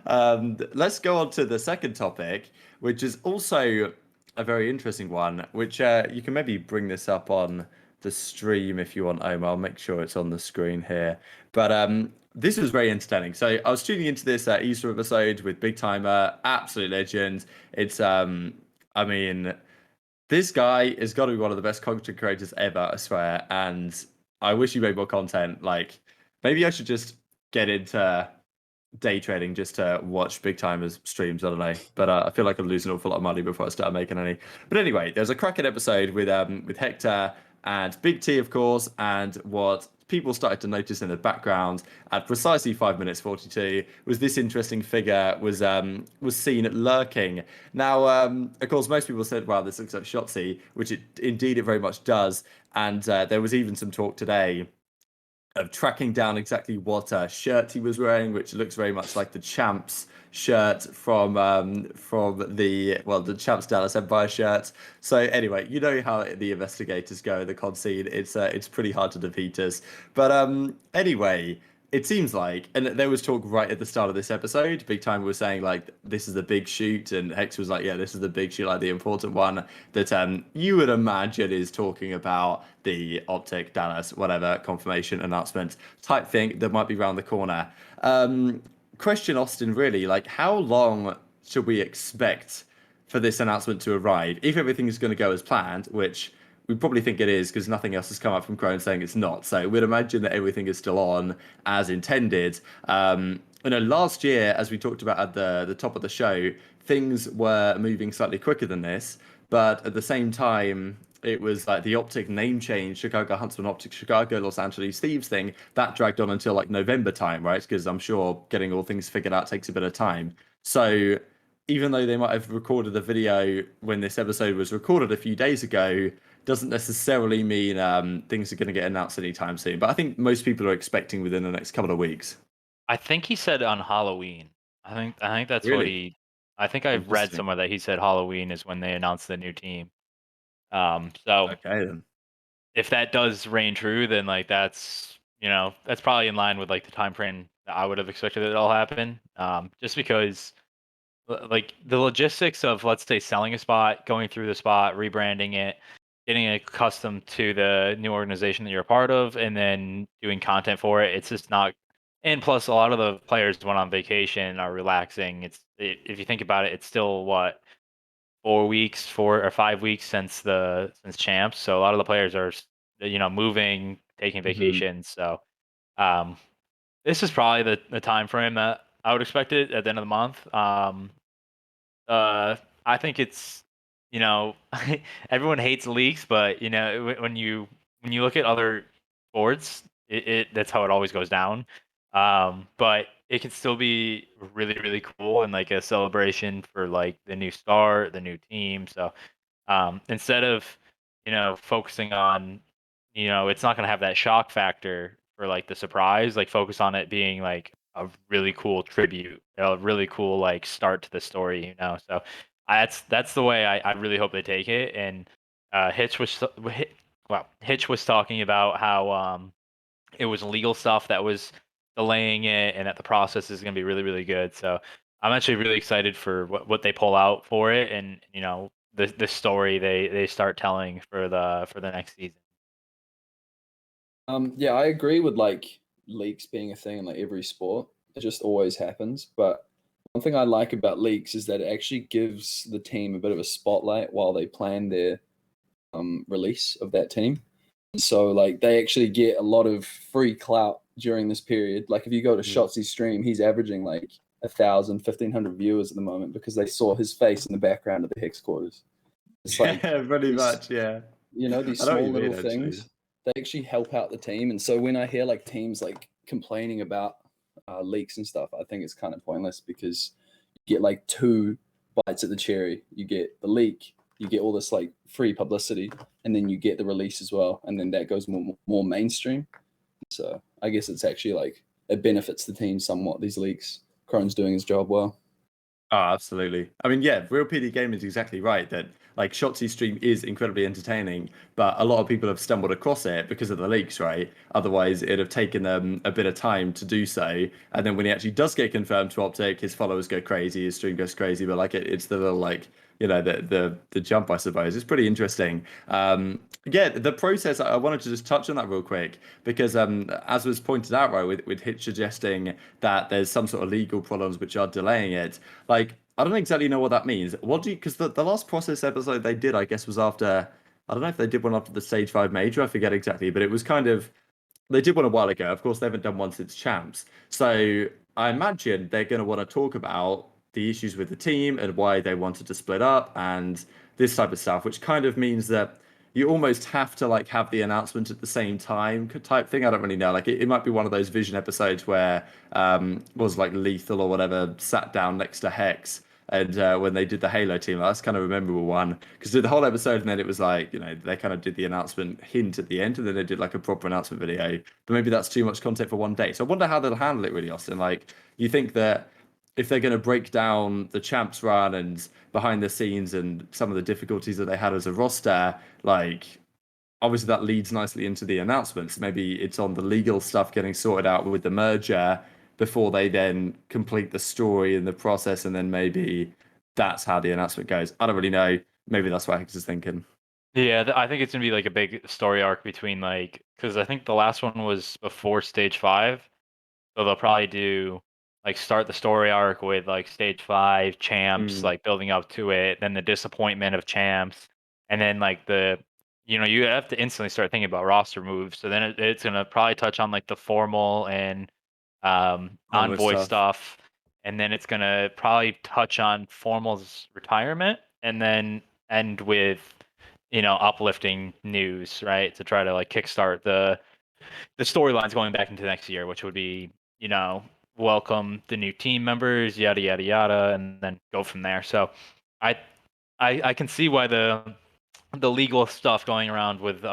Speaker 1: Let's go on to the second topic, which is also a very interesting one. Which you can maybe bring this up on the stream if you want, Omar. I'll make sure it's on the screen here. But this was very entertaining. So I was tuning into this Easter episode with BigTymeR, absolute legend. It's I mean, this guy has got to be one of the best content creators ever, I swear. And I wish he made more content. Like, maybe I should just get into day trading just to watch BigTymeR's streams. I don't know, but I feel like I'm losing an awful lot of money before I start making any. But anyway, there's a cracking episode with Hector and Big T, of course, and what people started to notice in the background at precisely 5 minutes 42 was this interesting figure was seen lurking. Now, of course, most people said, "Wow, this looks like Shotzzy," which it very much does. And there was even some talk today of tracking down exactly what shirt he was wearing, which looks very much like the Champs shirt from the Champs Dallas Empire shirt. So anyway, you know how the investigators go, the COD scene. It's pretty hard to defeat us. But anyway, it seems like, and there was talk right at the start of this episode, BigTymeR was saying like this is the big shoot, and Hex was like, yeah, this is the big shoot, like the important one that you would imagine is talking about the OpTic Dallas whatever confirmation announcement type thing that might be around the corner. Question, Austin, really, like how long should we expect for this announcement to arrive if everything is going to go as planned, which we probably think it is because nothing else has come up from Crone saying it's not. So we'd imagine that everything is still on as intended. Last year, as we talked about at the top of the show, things were moving slightly quicker than this, but at the same time, it was like the OpTic name change, Chicago Huntsman, OpTic Chicago, Los Angeles Thieves thing that dragged on until like November time, right? Because I'm sure getting all things figured out takes a bit of time. So even though they might have recorded the video when this episode was recorded a few days ago, doesn't necessarily mean things are going to get announced anytime soon. But I think most people are expecting within the next couple of weeks.
Speaker 3: I think he said on Halloween. I think that's what
Speaker 1: Really?
Speaker 3: he. I think I've read
Speaker 1: Interesting.
Speaker 3: somewhere that he said Halloween is when they announced the new team. So
Speaker 1: Okay then.
Speaker 3: if that does reign true, then like that's probably in line with like the time frame that I would have expected it all happen. Just because like the logistics of, let's say, selling a spot, going through the spot, rebranding it, getting accustomed to the new organization that you're a part of, and then doing content for it. It's just not. And plus, a lot of the players went on vacation, are relaxing. If you think about it, it's still what, 4 weeks, 4 or 5 weeks since champs. So a lot of the players are moving, taking
Speaker 1: Mhm.
Speaker 3: vacations. So um, this is probably the time frame that I would expect it at the end of the month. I think it's, you know, everyone hates leaks, but when you look at other sports, it that's how it always goes down. But it can still be really, really cool and like a celebration for like the new start, the new team. So instead of focusing on, it's not gonna have that shock factor for like the surprise. Like focus on it being like a really cool tribute, a really cool like start to the story. So that's the way I really hope they take it. And Hitch was talking about how it was legal stuff that was delaying it, and that the process is going to be really, really good. So I'm actually really excited for what they pull out for it, and the story they start telling for the next season.
Speaker 2: Yeah, I agree with like leaks being a thing in like every sport. It just always happens. But one thing I like about leaks is that it actually gives the team a bit of a spotlight while they plan their release of that team. So like they actually get a lot of free clout during this period. Like if you go to Shotzzy's stream, he's averaging like 1,000, 1,500 viewers at the moment because they saw his face in the background of the Heczquarters. It's like
Speaker 1: Yeah, pretty
Speaker 2: these,
Speaker 1: much, yeah.
Speaker 2: you know, these
Speaker 1: I know what
Speaker 2: small
Speaker 1: you
Speaker 2: little
Speaker 1: mean, actually.
Speaker 2: things, they actually help out the team. And so when I hear like teams like complaining about leaks and stuff, I think it's kind of pointless because you get like two bites at the cherry. You get the leak, you get all this like free publicity, and then you get the release as well, and then that goes more mainstream. So I guess it's actually like it benefits the team somewhat. These leaks, Crone's doing his job well.
Speaker 1: Oh, absolutely. I mean, yeah, Real PD Gaming is exactly right that like Shotzzy's stream is incredibly entertaining, but a lot of people have stumbled across it because of the leaks, right? Otherwise, it'd have taken them a bit of time to do so. And then when he actually does get confirmed to OpTic, his followers go crazy, his stream goes crazy. But like it's the little like the jump, I suppose. It's pretty interesting. Yeah, the process. I wanted to just touch on that real quick because as was pointed out, right, with Hitch suggesting that there's some sort of legal problems which are delaying it. Like, I don't exactly know what that means. What do you, because the last process episode they did, I guess, was after, I don't know if they did one after the Stage 5 Major, I forget exactly, but it was kind of, they did one a while ago. Of course, they haven't done one since Champs. So I imagine they're going to want to talk about the issues with the team and why they wanted to split up and this type of stuff, which kind of means that you almost have to like have the announcement at the same time type thing. I don't really know. Like it might be one of those Vision episodes where was like Lethal or whatever sat down next to Hex and when they did the Halo team, that's kind of a memorable one because did the whole episode and then it was like they kind of did the announcement hint at the end and then they did like a proper announcement video. But maybe that's too much content for one day. So I wonder how they'll handle it really, Austin. Like you think that if they're going to break down the champs run and behind the scenes and some of the difficulties that they had as a roster, like obviously that leads nicely into the announcements. Maybe it's on the legal stuff getting sorted out with the merger before they then complete the story and the process, and then maybe that's how the announcement goes. I don't really know. Maybe that's what Hex is thinking.
Speaker 3: Yeah, I think it's gonna be like a big story arc between like because I think the last one was before Stage 5, so they'll probably do like start the story arc with like Stage 5 champs, like building up to it, then the disappointment of champs, and then like you have to instantly start thinking about roster moves. So then it's gonna probably touch on like the formal and
Speaker 1: Onward
Speaker 3: envoy
Speaker 1: stuff.
Speaker 3: stuff, and then it's gonna probably touch on formal's retirement, and then end with uplifting news, right, to try to like kickstart the storylines going back into next year, which would be welcome the new team members, yada yada yada, and then go from there. So I I can see why the legal stuff going around with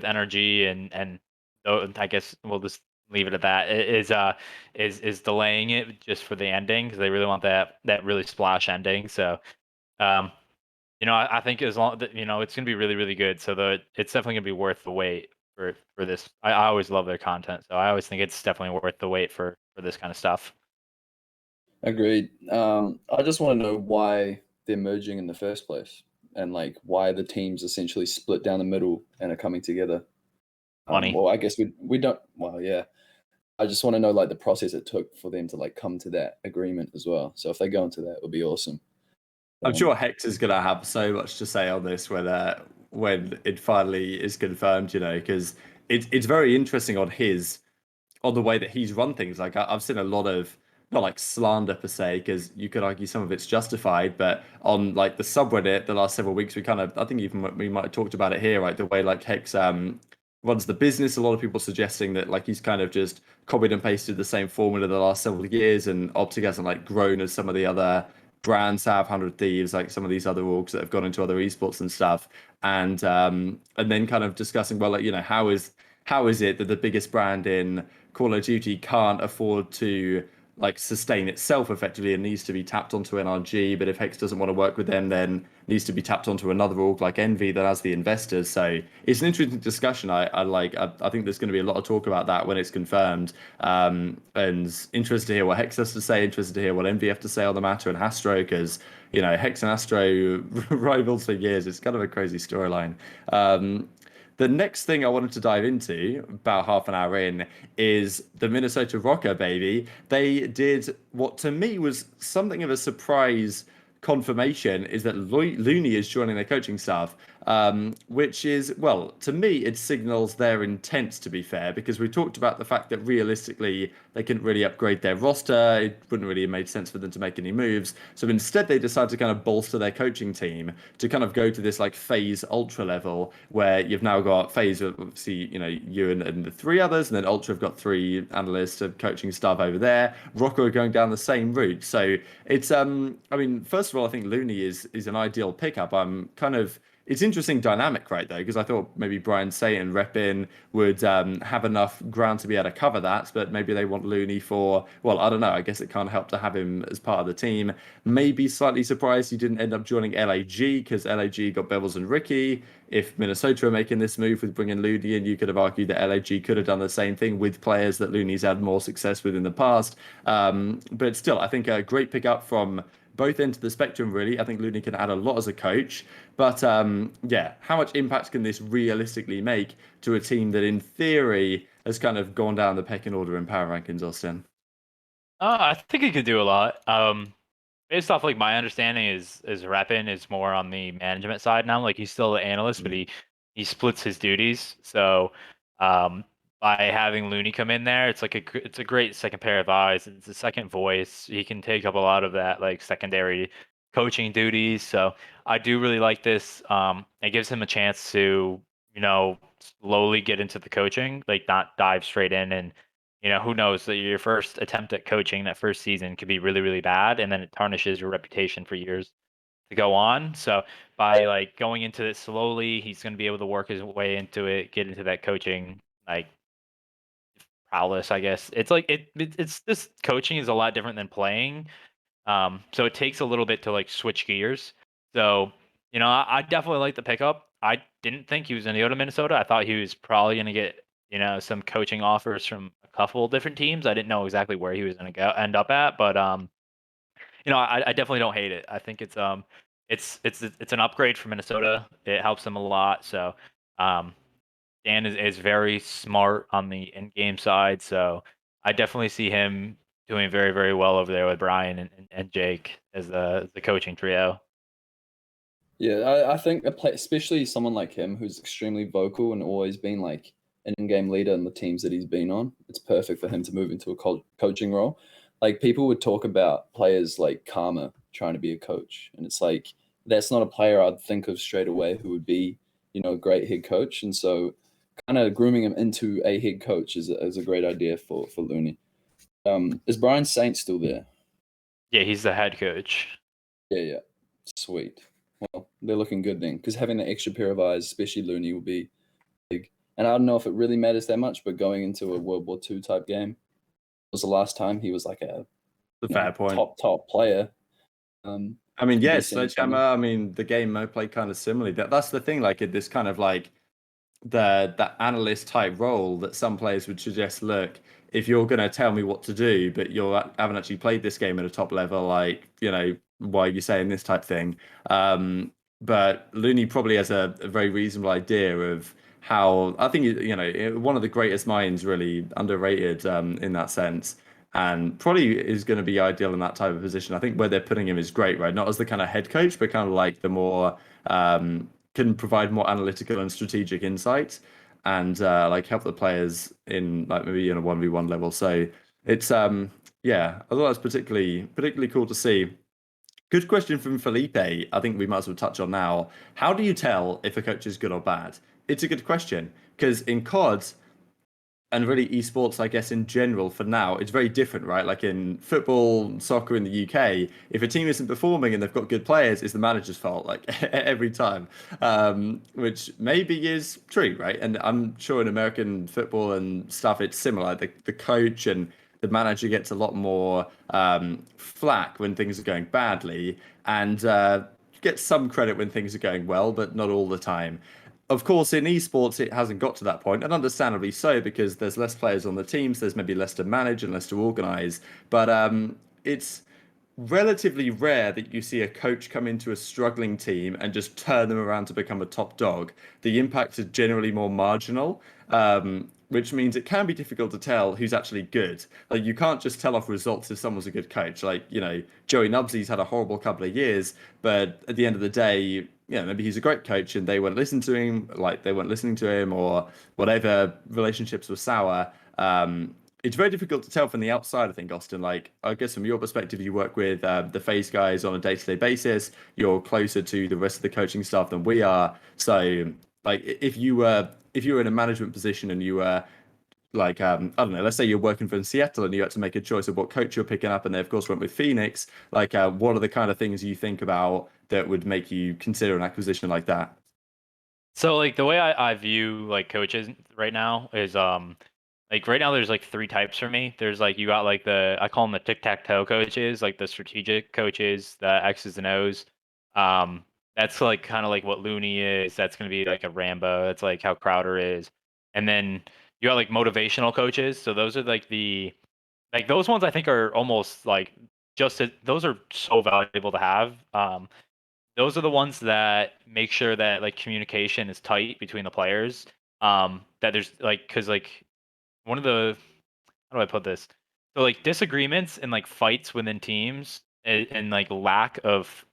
Speaker 3: energy and I guess we'll just leave it at that is delaying it just for the ending because they really want that really splash ending. So um I think as long that it's gonna be really really good. So it's definitely gonna be worth the wait for this. I always love their content, so I always think it's definitely worth the wait for this kind of stuff.
Speaker 2: Agreed. I just want to know why they're merging in the first place and like why the teams essentially split down the middle and are coming together.
Speaker 3: Money.
Speaker 2: Well, I guess we don't. Well, yeah. I just want to know like the process it took for them to like come to that agreement as well. So if they go into that, it would be awesome.
Speaker 1: I'm sure Hex is going to have so much to say on this when it finally is confirmed, because it's very interesting on the way that he's run things. Like I've seen a lot of not like slander per se, because you could argue some of it's justified, but on like the subreddit the last several weeks, I think even we might have talked about it here, right? The way like Hex runs the business. A lot of people suggesting that like he's kind of just copied and pasted the same formula the last several years, and OpTic hasn't like grown as some of the other brands have, 100 Thieves, like some of these other orgs that have gone into other esports and stuff, and then kind of discussing, well, like how is it that the biggest brand in Call of Duty can't afford to like sustain itself effectively and needs to be tapped onto NRG, but if Hex doesn't want to work with them, then needs to be tapped onto another org like Envy that has the investors. So it's an interesting discussion. I think there's going to be a lot of talk about that when it's confirmed. And interested to hear what Hex has to say, interested to hear what Envy have to say on the matter, and Astro, because Hex and Astro rivals for years. It's kind of a crazy storyline. The next thing I wanted to dive into, about half an hour in, is the Minnesota Rokkr, baby. They did what to me was something of a surprise confirmation is that Loony is joining their coaching staff, which is, well, to me, it signals their intent, to be fair, because we talked about the fact that realistically they couldn't really upgrade their roster. It wouldn't really have made sense for them to make any moves. So instead, they decided to kind of bolster their coaching team to kind of go to this like phase ultra level where you've now got phase, obviously, you and the three others, and then ultra have got three analysts of coaching staff over there. Rokkr are going down the same route. So it's, I mean, first of all, I think Loony is an ideal pickup. It's interesting dynamic, right, though, because I thought maybe Brian Say and Repin would have enough ground to be able to cover that, but maybe they want Loony for, well, I don't know. I guess it can't help to have him as part of the team. Maybe slightly surprised he didn't end up joining LAG because LAG got Bevels and Ricky. If Minnesota are making this move with bringing Loony in, you could have argued that LAG could have done the same thing with players that Looney's had more success with in the past. But still, I think a great pickup from both ends of the spectrum, really. I think Loony can add a lot as a coach. But yeah, how much impact can this realistically make to a team that, in theory, has kind of gone down the pecking order in power rankings, Austin?
Speaker 3: I think he could do a lot. Based off like my understanding is Repin is more on the management side now. Like he's still an analyst, but he splits his duties. So by having Loony come in there, it's a great second pair of eyes. It's a second voice. He can take up a lot of that like secondary coaching duties. So I do really like this. It gives him a chance to, slowly get into the coaching, like not dive straight in and who knows that your first attempt at coaching that first season could be really, really bad, and then it tarnishes your reputation for years to go on. So by like going into it slowly, he's going to be able to work his way into it, get into that coaching like prowess, I guess. It's like it's this coaching is a lot different than playing. So it takes a little bit to like switch gears. So, I definitely like the pickup. I didn't think he was going to go to Minnesota. I thought he was probably going to get, some coaching offers from a couple of different teams. I didn't know exactly where he was going to end up at, but I definitely don't hate it. I think it's an upgrade for Minnesota. It helps them a lot. So, Dan is very smart on the in-game side, so I definitely see him doing very, very well over there with Brian and Jake as the coaching trio.
Speaker 2: Yeah, I think especially someone like him who's extremely vocal and always been like an in-game leader in the teams that he's been on. It's perfect for him to move into a coaching role. Like people would talk about players like Karma trying to be a coach, and it's like that's not a player I'd think of straight away who would be, a great head coach. And so, kind of grooming him into a head coach is a great idea for Loony. Is Brian Saint still there?
Speaker 3: Yeah, he's the head coach.
Speaker 2: Yeah. Sweet. Well, they're looking good then, because having the extra pair of eyes, especially Loony, will be big. And I don't know if it really matters that much, but going into a World War II type game was the last time he was like a
Speaker 1: fair point.
Speaker 2: top player.
Speaker 1: I mean, yes, Sledgehammer. I mean, the game mode played kind of similarly. That's the thing. Like, this kind of like the analyst type role that some players would suggest. Look, if you're going to tell me what to do, but you haven't actually played this game at a top level, like, why are you saying this type thing? But Loony probably has a very reasonable idea of how, I think, one of the greatest minds, really underrated in that sense. And probably is going to be ideal in that type of position. I think where they're putting him is great, right? Not as the kind of head coach, but kind of like the more can provide more analytical and strategic insight and like help the players in like maybe in a 1v1 level. So it's yeah, I thought that was particularly cool to see. Good question from Felipe. I think we might as well touch on now. How do you tell if a coach is good or bad? It's a good question because in COD and really esports, I guess in general for now, it's very different, right? Like in football, soccer in the UK, if a team isn't performing and they've got good players, it's the manager's fault, like every time, which maybe is true, right? And I'm sure in American football and stuff, it's similar. The coach and the manager gets a lot more flack when things are going badly and gets some credit when things are going well, but not all the time. Of course, in esports, it hasn't got to that point, and understandably so, because there's less players on the teams, there's maybe less to manage and less to organize. But it's relatively rare that you see a coach come into a struggling team and just turn them around to become a top dog. The impact is generally more marginal. which means it can be difficult to tell who's actually good. Like you can't just tell off results if someone's a good coach. Like, Joey Nubsy's had a horrible couple of years, but at the end of the day, maybe he's a great coach and they weren't listening to him, like they weren't listening to him, or whatever, relationships were sour. It's very difficult to tell from the outside, I think, Austin. Like, I guess from your perspective, you work with the FaZe guys on a day-to-day basis. You're closer to the rest of the coaching staff than we are. So, like, if you were in a management position and you were like, I don't know, let's say you're working from Seattle and you had to make a choice of what coach you're picking up, and they of course went with Phoenix. Like, what are the kind of things you think about that would make you consider an acquisition like that?
Speaker 3: So like the way I view like coaches right now is like right now there's like three types for me. There's like you got like I call them the tic-tac-toe coaches, like the strategic coaches, the X's and O's. That's like kind of like what Loony is. That's gonna be like a Rambo. That's like how Crowder is. And then you got like motivational coaches. So those are like those ones I think are almost like those are so valuable to have. Those are the ones that make sure that like communication is tight between the players. That there's like because like one of the how do I put this? So like disagreements and like fights within teams and like lack of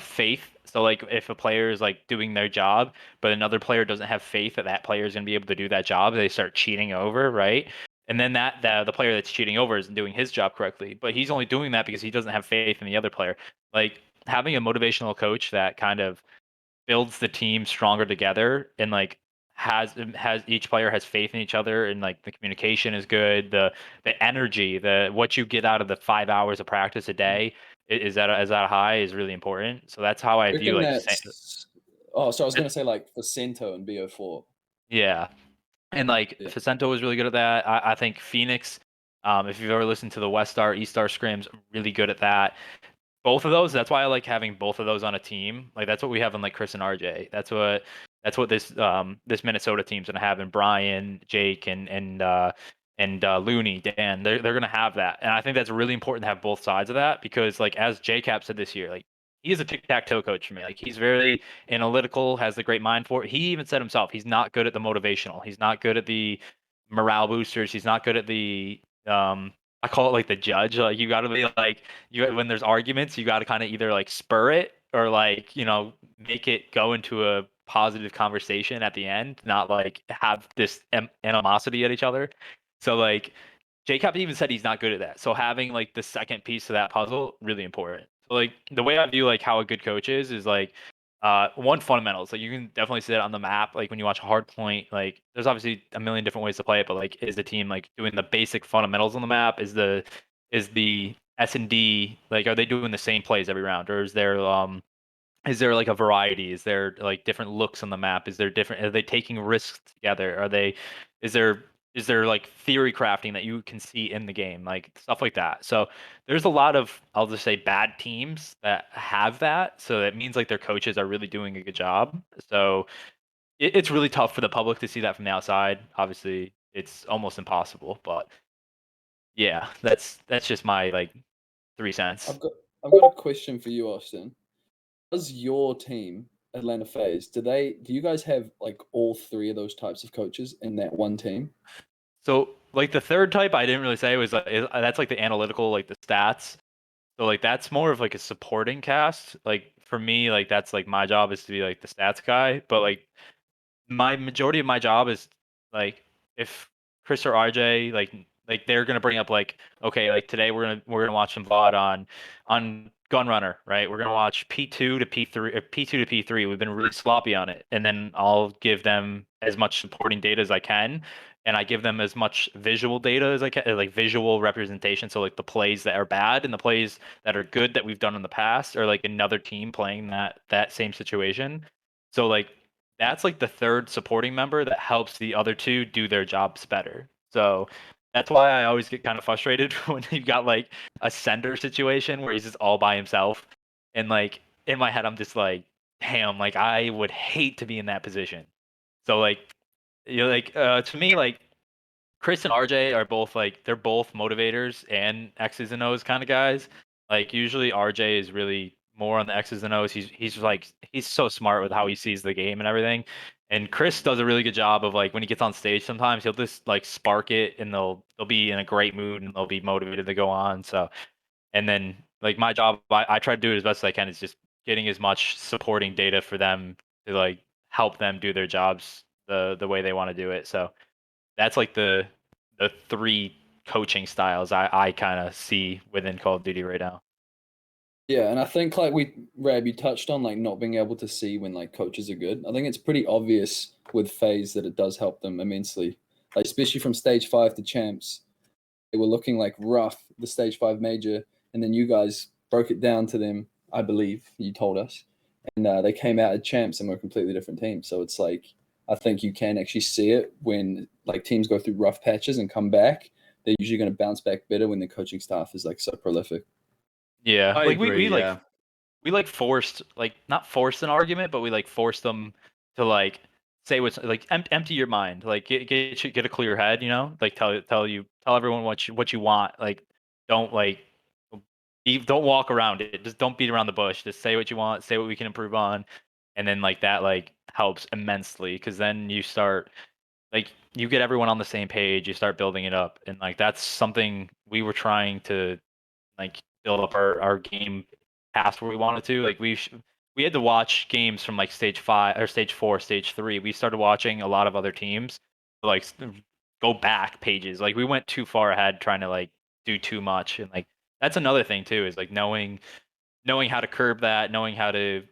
Speaker 3: faith. So like if a player is like doing their job, but another player doesn't have faith that that player is going to be able to do that job, they start cheating over, right? And then the player that's cheating over isn't doing his job correctly, but he's only doing that because he doesn't have faith in the other player. Like having a motivational coach that kind of builds the team stronger together and like has each player has faith in each other and like the communication is good, the energy, the what you get out of the 5 hours of practice a day is that high is really important. So that's how I
Speaker 2: I
Speaker 3: view
Speaker 2: reckon
Speaker 3: like
Speaker 2: that's. Oh, so I was gonna say like Facento and BO4.
Speaker 3: yeah. And like
Speaker 2: Yeah.
Speaker 3: Facento was really good at that. I think Phoenix, if you've ever listened to the West Star, East Star scrims, really good at that. Both of those, that's why I like having both of those on a team. Like that's what we have in like Chris and RJ. That's what this Minnesota team's gonna have in Brian, Jake, and Loony, Dan. They're gonna have that, and I think that's really important to have both sides of that because like as JCap said this year, like he is a tic-tac-toe coach for me. Like he's very analytical, has the great mind for it. He even said himself, he's not good at the motivational. He's not good at the morale boosters. He's not good at the I call it like the judge. Like you got to be like when there's arguments, you got to kind of either like spur it or like make it go into a positive conversation at the end, not like have this animosity at each other. So like Jacob even said he's not good at that. So having like the second piece of that puzzle really important. So like the way I view like how a good coach is like one fundamentals. Like you can definitely see that on the map. Like when you watch a hard point, like there's obviously a million different ways to play it, but like is the team like doing the basic fundamentals on the map? Is the S&D like are they doing the same plays every round, or is there like a variety? Is there like different looks on the map? Are they taking risks together? Is there like theory crafting that you can see in the game, like stuff like that? So there's a lot of, I'll just say, bad teams that have that. So it means like their coaches are really doing a good job. So it's really tough for the public to see that from the outside. Obviously, it's almost impossible. But yeah, that's just my like 3 cents.
Speaker 2: I've got a question for you, Austin. Does your team, Atlanta FaZe, do you guys have like all three of those types of coaches in that one team?
Speaker 3: So like the third type, I didn't really say was that's like the analytical, like the stats. So like that's more of like a supporting cast. Like for me, like that's like my job is to be like the stats guy. But like my majority of my job is like if Chris or RJ like they're gonna bring up like okay like today we're gonna watch some VOD on Gunrunner, right? We're gonna watch P2 to P3 or P2 to P3. We've been really sloppy on it, and then I'll give them as much supporting data as I can, and I give them as much visual data as I can, like visual representation. So like the plays that are bad and the plays that are good that we've done in the past, or like another team playing that same situation. So like that's like the third supporting member that helps the other two do their jobs better. So that's why I always get kind of frustrated when you've got like a sender situation where he's just all by himself. And like in my head, I'm just like, damn, like I would hate to be in that position. So like, to me, like Chris and RJ are both like they're both motivators and X's and O's kind of guys. Like usually RJ is really more on the X's and O's. He's so smart with how he sees the game and everything. And Chris does a really good job of like when he gets on stage, sometimes he'll just like spark it and they'll be in a great mood and they'll be motivated to go on. So and then like my job, I try to do it as best as I can is just getting as much supporting data for them to like help them do their jobs the way they want to do it. So that's like the three coaching styles I kind of see within Call of Duty right now.
Speaker 2: Yeah, and I think like Rab, you touched on like not being able to see when like coaches are good. I think it's pretty obvious with FaZe that it does help them immensely. Like especially from stage 5 to champs, they were looking like rough, the stage 5 major, and then you guys broke it down to them, I believe you told us, and they came out as champs and were a completely different team. So it's like I think you can actually see it when like teams go through rough patches and come back. They're usually going to bounce back better when the coaching staff is like so prolific.
Speaker 3: Yeah,
Speaker 1: I
Speaker 3: like
Speaker 1: agree, yeah.
Speaker 3: we like forced like not forced an argument, but we like forced them to like say what's like empty your mind, like get a clear head, you know, like tell everyone what you want, like don't like don't walk around it, just don't beat around the bush, just say what you want, say what we can improve on, and then like that like helps immensely because then you start like you get everyone on the same page, you start building it up, and like that's something we were trying to like build up our game past where we wanted to. Like we had to watch games from like stage 5 or stage 4, stage 3. We started watching a lot of other teams, like go back pages. Like we went too far ahead trying to like do too much, and like that's another thing too is like knowing how to curb that, knowing how to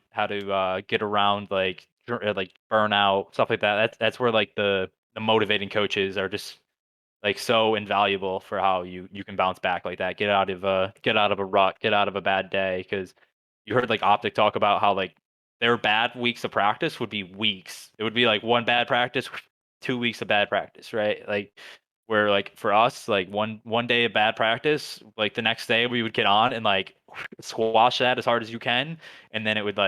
Speaker 3: get around like burnout stuff like that. That's where like the motivating coaches are just like so invaluable for how you can bounce back like that. Get out of a rut, get out of a bad day. Because you heard like OpTic talk about how like their bad weeks of practice would be weeks. It would be like one bad practice, 2 weeks of bad practice, right? Like where like for us, like one day of bad practice, like the next day we would get on and like squash that as hard as you can, and then it would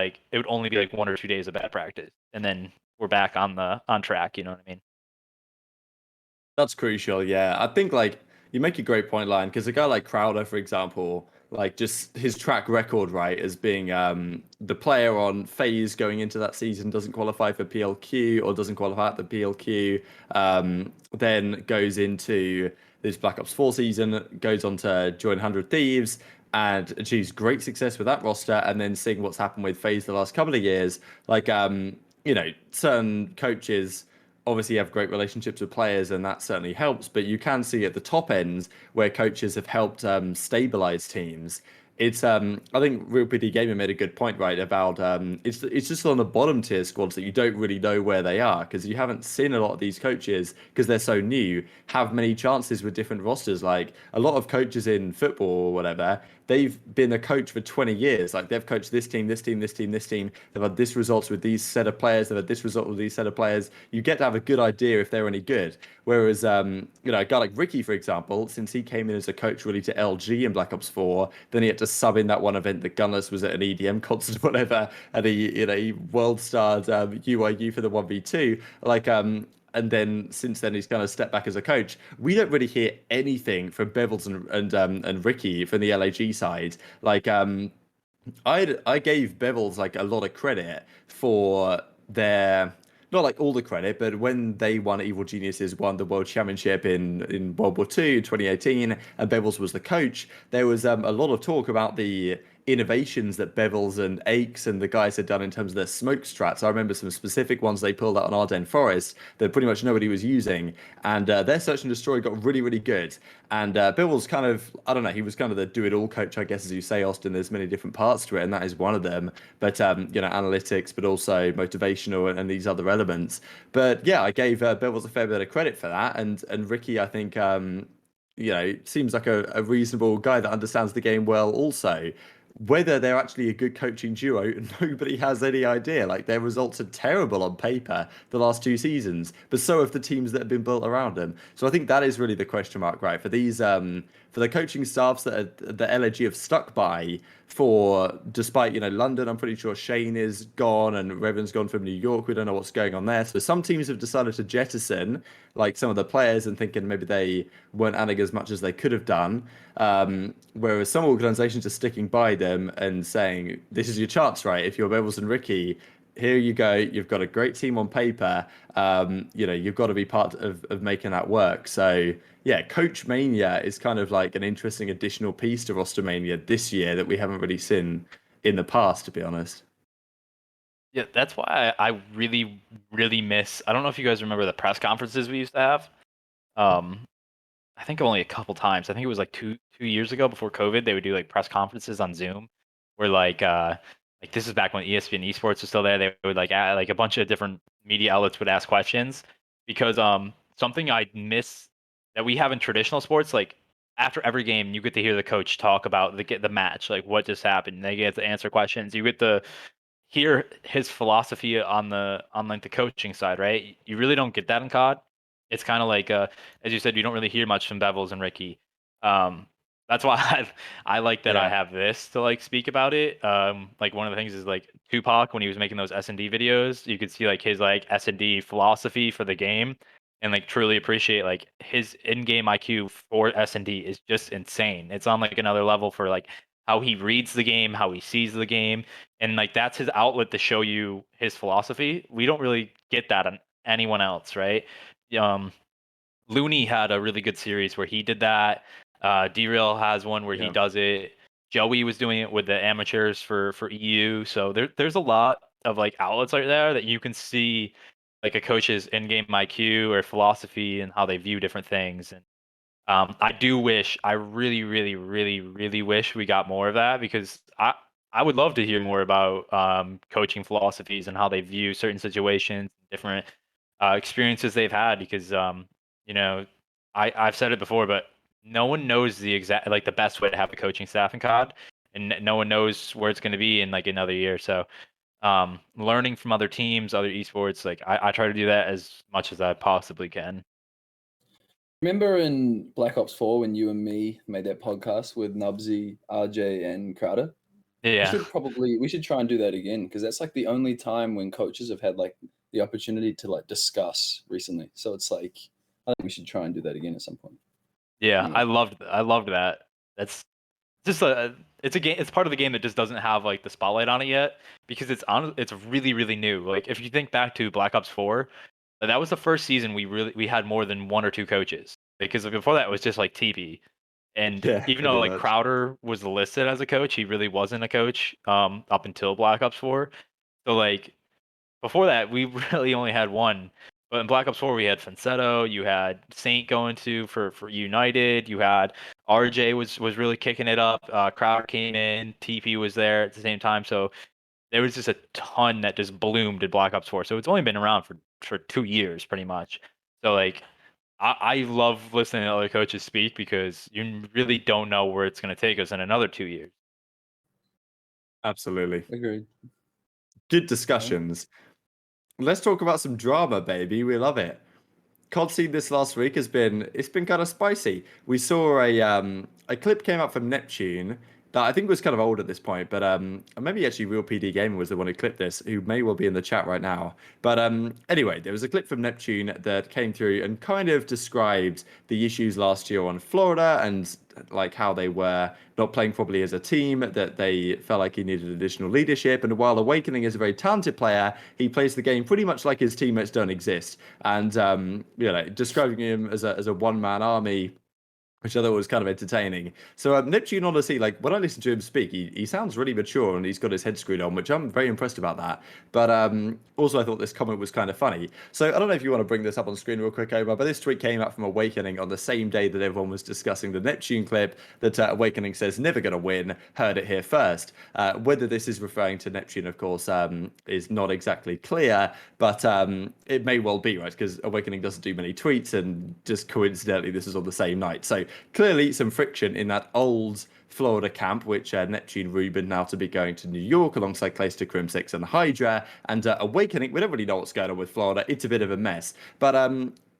Speaker 3: only be like 1 or 2 days of bad practice, and then we're back on track. You know what I mean?
Speaker 1: That's crucial, yeah. I think like you make a great point, Line, because a guy like Crowder, for example, like just his track record, right, as being the player on FaZe going into that season doesn't qualify for PLQ or doesn't qualify at the PLQ, then goes into this Black Ops 4 season, goes on to join 100 Thieves and achieves great success with that roster, and then seeing what's happened with FaZe the last couple of years, like you know, certain coaches obviously have great relationships with players and that certainly helps, but you can see at the top ends where coaches have helped stabilize teams. It's I think Real PD Gamer made a good point, right, about it's just on the bottom tier squads that you don't really know where they are because you haven't seen a lot of these coaches because they're so new have many chances with different rosters. Like a lot of coaches in football or whatever, they've been a coach for 20 years. Like they've coached this team, this team, this team, this team. They've had this results with these set of players. They've had this result with these set of players. You get to have a good idea if they're any good. Whereas, you know, a guy like Ricky, for example, since he came in as a coach really to LG in Black Ops 4, then he had to sub in that one event that Gunless was at an EDM concert or whatever, and he world starred UIU for the 1v2. Like, and then since then he's kind of stepped back as a coach. We don't really hear anything from Bevels and Ricky from the LAG side. Like I gave Bevels like a lot of credit for their not like all the credit, but when they won Evil Geniuses won the World Championship in World War II in 2018, and Bevels was the coach, there was a lot of talk about the innovations that Bevels and Aches and the guys had done in terms of their smoke strats. I remember some specific ones they pulled out on Ardennes Forest that pretty much nobody was using, and their Search and Destroy got really, really good. And Bevels kind of, I don't know, he was kind of the do-it-all coach, I guess, as you say, Austin. There's many different parts to it, and that is one of them. But you know, analytics, but also motivational and these other elements. But yeah, I gave Bevels a fair bit of credit for that, and Ricky, I think. You know, seems like a reasonable guy that understands the game well also. Whether they're actually a good coaching duo, nobody has any idea. Like their results are terrible on paper the last 2 seasons, but so have the teams that have been built around them. So I think that is really the question mark, right? For these, for the coaching staffs that the LG have stuck by for, despite you know London, I'm pretty sure Shane is gone and Revan's gone from New York. We don't know what's going on there. So some teams have decided to jettison like some of the players and thinking maybe they weren't adding as much as they could have done. Whereas some organisations are sticking by them them and saying, "This is your chance, right? If you're Bevels and Ricky, here you go. You've got a great team on paper. You've got to be part of making that work." So yeah, Coach Mania is kind of like an interesting additional piece to Roster Mania this year that we haven't really seen in the past, to be honest.
Speaker 3: Yeah, that's why I really, really miss. I don't know if you guys remember the press conferences we used to have. I think only a couple times. I think it was like two years ago before COVID. They would do like press conferences on Zoom, where like this is back when ESPN Esports was still there. They would like like a bunch of different media outlets would ask questions because something I miss that we have in traditional sports, like after every game you get to hear the coach talk about the match, like what just happened. They get to answer questions. You get to hear his philosophy on like the coaching side, right? You really don't get that in COD. It's kind of like as you said, you don't really hear much from Bevels and Ricky. That's why I like that I have this to like speak about it. Like one of the things is like Tupac when he was making those S&D videos, you could see like his like S&D philosophy for the game and like truly appreciate like his in-game IQ for S&D is just insane. It's on like another level for like how he reads the game, how he sees the game, and like that's his outlet to show you his philosophy. We don't really get that on anyone else, right? Um, Loony had a really good series where he did that. D-Real has one where he does it. Joey was doing it with the amateurs for EU. So there's a lot of like outlets out there that you can see like a coach's in-game IQ or philosophy and how they view different things. And I do wish, I really, really, really, really wish we got more of that because I would love to hear more about coaching philosophies and how they view certain situations, different experiences they've had because you know I've said it before, but no one knows the exact like the best way to have a coaching staff in COD, and no one knows where it's going to be in like another year. So learning from other teams, other esports, like I try to do that as much as I possibly can.
Speaker 2: Remember in Black Ops 4 when you and me made that podcast with Nubsy, RJ, and Crowder?
Speaker 3: Yeah.
Speaker 2: We should try and do that again because that's like the only time when coaches have had like the opportunity to like discuss recently. So it's like I think we should try and do that again at some point.
Speaker 3: Yeah,
Speaker 2: Anyway.
Speaker 3: I loved that. That's just it's a game. It's part of the game that just doesn't have like the spotlight on it yet because it's really really new. Like if you think back to Black Ops 4, that was the first season we had more than one or two coaches because before that it was just like TP. And even though
Speaker 1: Pretty
Speaker 3: like
Speaker 1: much.
Speaker 3: Crowder was listed as a coach, he really wasn't a coach up until Black Ops 4. So like before that, we really only had one. But in Black Ops 4, we had Fansetto, you had Saint going to for United, you had RJ was really kicking it up. Crowder came in, TP was there at the same time. So there was just a ton that just bloomed in Black Ops 4. So it's only been around for 2 years pretty much. So like I love listening to other coaches speak because you really don't know where it's going to take us in another 2 years.
Speaker 1: Absolutely.
Speaker 2: Agreed.
Speaker 1: Good discussions. Let's talk about some drama, baby. We love it. COD scene this last week it's been kind of spicy. We saw a clip came out from Neptune that I think was kind of old at this point, but maybe actually Real PD Gamer was the one who clipped this, who may well be in the chat right now. But anyway, there was a clip from Neptune that came through and kind of described the issues last year on Florida and like how they were not playing properly as a team, that they felt like he needed additional leadership. And while Awakening is a very talented player, he plays the game pretty much like his teammates don't exist. And describing him as a one-man army, which I thought was kind of entertaining. So Neptune, honestly, like when I listen to him speak, he sounds really mature and he's got his head screwed on, which I'm very impressed about that. But also I thought this comment was kind of funny. So I don't know if you want to bring this up on screen real quick, Omar, but this tweet came out from Awakening on the same day that everyone was discussing the Neptune clip that Awakening says never going to win, heard it here first. Whether this is referring to Neptune, of course, is not exactly clear, but it may well be, right? Because Awakening doesn't do many tweets and just coincidentally this is on the same night. So clearly some friction in that old Florida camp, which Neptune rumored now to be going to New York alongside Clayster, Crim6 and Hydra. And Awakening, we don't really know what's going on with Florida. It's a bit of a mess. But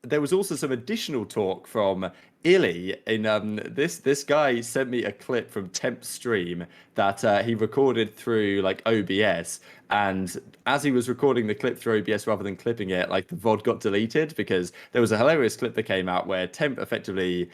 Speaker 1: there was also some additional talk from iLLeY in this guy sent me a clip from Temp's stream that he recorded through like OBS, And as he was recording the clip through OBS rather than clipping it, like the VOD got deleted because there was a hilarious clip that came out where Temp effectively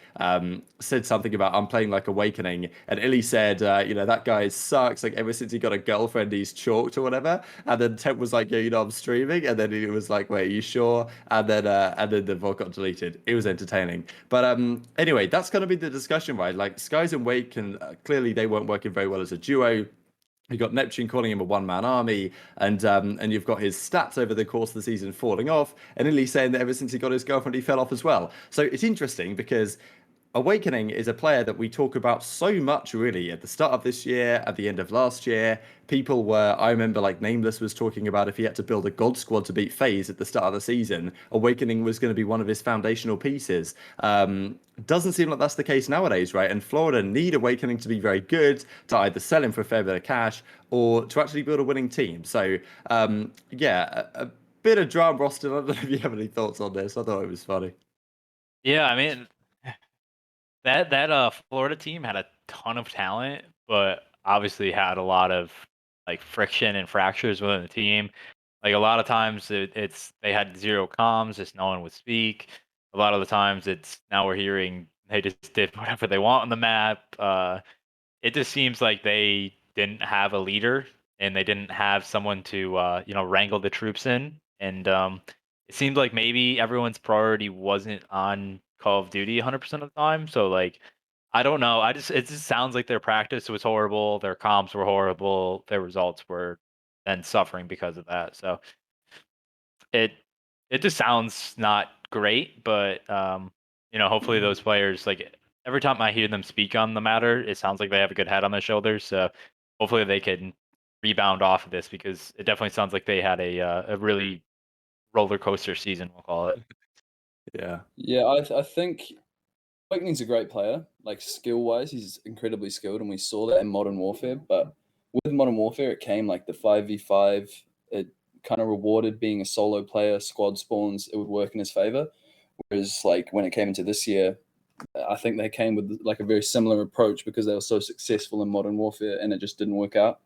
Speaker 1: said something about I'm playing like Awakening, and iLLeY said, that guy sucks. Like ever since he got a girlfriend, he's chalked or whatever. And then Temp was like, yeah, I'm streaming, and then he was like, wait, are you sure? And then the VOD got deleted. It was entertaining. But anyway, that's going to be the discussion, right? Like Skies and Wake, and clearly they weren't working very well as a duo. You got Neptune calling him a one-man army, and you've got his stats over the course of the season falling off, and iLLeY saying that ever since he got his girlfriend, he fell off as well. So it's interesting because Awakening is a player that we talk about so much, really, at the start of this year, at the end of last year. People were, I remember, like Nameless was talking about if he had to build a God squad to beat FaZe at the start of the season, Awakening was going to be one of his foundational pieces. Doesn't seem like that's the case nowadays, right? And Florida need Awakening to be very good to either sell him for a fair bit of cash or to actually build a winning team. So, a bit of drama, Roston. I don't know if you have any thoughts on this. I thought it was funny.
Speaker 3: Yeah, I mean, that Florida team had a ton of talent, but obviously had a lot of like friction and fractures within the team. Like a lot of times it's they had zero comms, just no one would speak. A lot of the times it's now we're hearing they just did whatever they want on the map. It just seems like they didn't have a leader and they didn't have someone to wrangle the troops in. And it seemed like maybe everyone's priority wasn't on Call of Duty 100% of the time. So like I don't know. It just sounds like their practice was horrible, their comps were horrible, their results were then suffering because of that. So it just sounds not great, but hopefully those players, like every time I hear them speak on the matter, it sounds like they have a good head on their shoulders. So hopefully they can rebound off of this because it definitely sounds like they had a really roller coaster season, we'll call it.
Speaker 1: Yeah.
Speaker 2: Yeah, I think Awakening's a great player. Like skill wise, he's incredibly skilled, and we saw that in Modern Warfare. But with Modern Warfare, it came like the 5v5. It kind of rewarded being a solo player, squad spawns. It would work in his favor. Whereas like when it came into this year, I think they came with like a very similar approach because they were so successful in Modern Warfare, and it just didn't work out.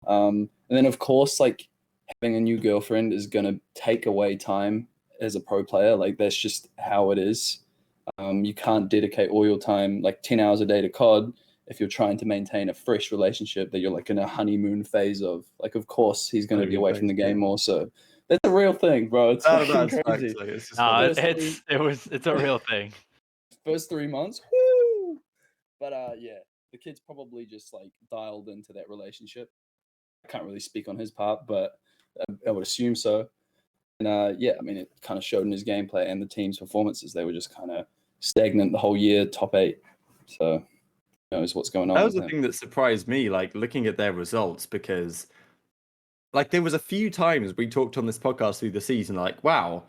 Speaker 2: And then of course, like having a new girlfriend is gonna take away time as a pro player. Like that's just how it is. You can't dedicate all your time, like 10 hours a day to COD, if you're trying to maintain a fresh relationship that you're like in a honeymoon phase of. Like, of course, he's going to be away from the game more. So that's a real thing, bro. It's fucking crazy.
Speaker 1: It's just
Speaker 3: No,
Speaker 1: funny.
Speaker 3: it's a real thing.
Speaker 2: First 3 months, whoo! But yeah, the kid's probably just like dialed into that relationship. I can't really speak on his part, but I would assume so. And yeah, I mean, it kind of showed in his gameplay and the team's performances. They were just kind of stagnant the whole year, top 8. So who knows what's going on.
Speaker 1: That was the thing that surprised me, like looking at their results, because like there was a few times we talked on this podcast through the season, like, wow,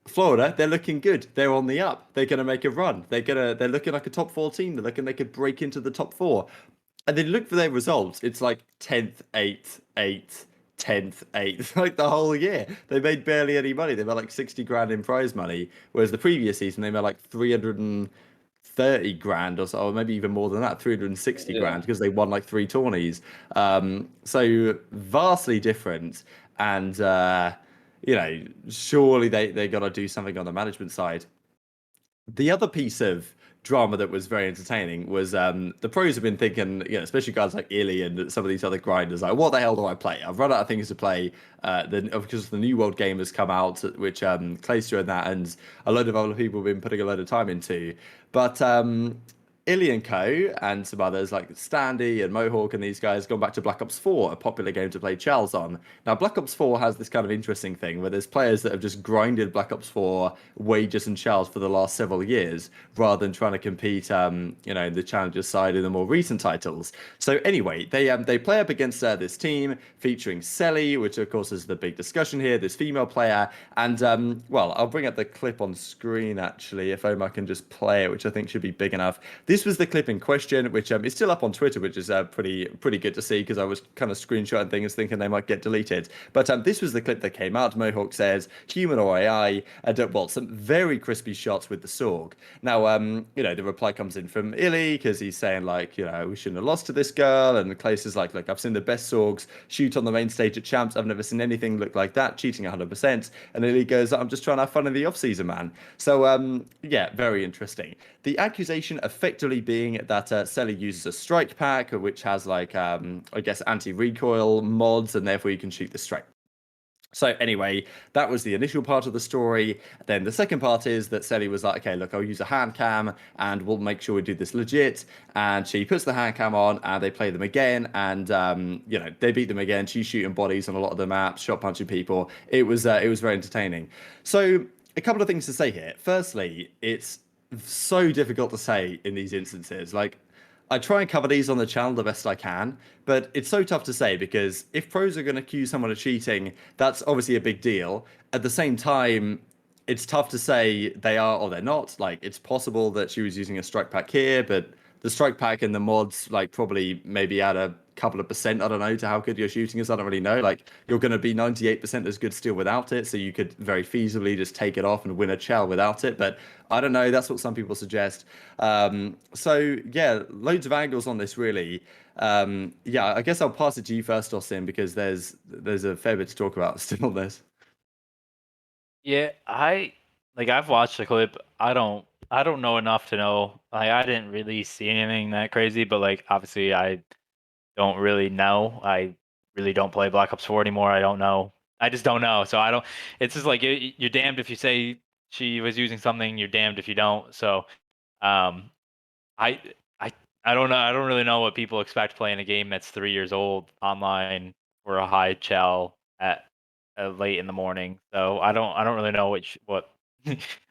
Speaker 1: Florida, they're looking good. They're on the up. They're gonna make a run. They're looking like a top 4 team. They're looking they could break into the top 4. And then look for their results. It's like 10th, 8th, 8th, 10th, 8th, like the whole year. They made barely any money. They made like 60 grand in prize money, whereas the previous season they made like 330 grand or so, or maybe even more than that, 360 grand because they won like 3 tourneys. So vastly different. And, surely they got to do something on the management side. The other piece of drama that was very entertaining was the pros have been thinking, especially guys like iLLeY and some of these other grinders, like, what the hell do I play? I've run out of things to play because the new world game has come out, which Cely's doing that, and a load of other people have been putting a load of time into. But iLLeY and Co. and some others like Standy and Mohawk and these guys gone back to Black Ops 4, a popular game to play Charles on. Now, Black Ops 4 has this kind of interesting thing where there's players that have just grinded Black Ops 4 wages and Charles for the last several years rather than trying to compete, in the Challengers side in the more recent titles. So anyway, they play up against this team featuring Cely, which of course is the big discussion here, this female player. And, I'll bring up the clip on screen actually, if Omar can just play it, which I think should be big enough. this was the clip in question, which is still up on Twitter, which is pretty good to see because I was kind of screenshotting things thinking they might get deleted. But this was the clip that came out. Mohawk says, human or AI, well, some very crispy shots with the Sorg. Now, the reply comes in from iLLeY because he's saying, like, we shouldn't have lost to this girl. And Clace is like, look, I've seen the best Sorgs shoot on the main stage at Champs. I've never seen anything look like that, cheating 100%. And iLLeY goes, I'm just trying to have fun in the off-season, man. So, yeah, very interesting. The accusation effectively being that Cely uses a strike pack, which has, like, I guess, anti-recoil mods, and therefore you can shoot the strike. So anyway, that was the initial part of the story. Then the second part is that Cely was like, okay, look, I'll use a hand cam and we'll make sure we do this legit. And she puts the hand cam on and they play them again. And, they beat them again. She's shooting bodies on a lot of the maps, shot punching people. It was very entertaining. So a couple of things to say here. Firstly, it's so difficult to say in these instances. Like, I try and cover these on the channel the best I can, but it's so tough to say because if pros are going to accuse someone of cheating, that's obviously a big deal. At the same time, it's tough to say they are or they're not. Like, it's possible that she was using a strike pack here, but the strike pack and the mods, like, probably maybe add a couple of percent, I don't know, to how good your shooting is. I don't really know. Like, you're going to be 98% as good still without it, so you could very feasibly just take it off and win a chal without it. But I don't know. That's what some people suggest. So yeah, loads of angles on this, really. Yeah, I guess I'll pass it to you first, Austin, because there's a fair bit to talk about still on this.
Speaker 3: Yeah, I've watched the clip. I don't know enough to know. Like, I didn't really see anything that crazy, but like, obviously I don't really know. I really don't play Black Ops 4 anymore. I don't know. I just don't know. So I don't. It's just like you're damned if you say she was using something. You're damned if you don't. So, um, I I I don't know. I don't really know what people expect playing a game that's 3 years old online for a high chell at late in the morning. So I don't really know what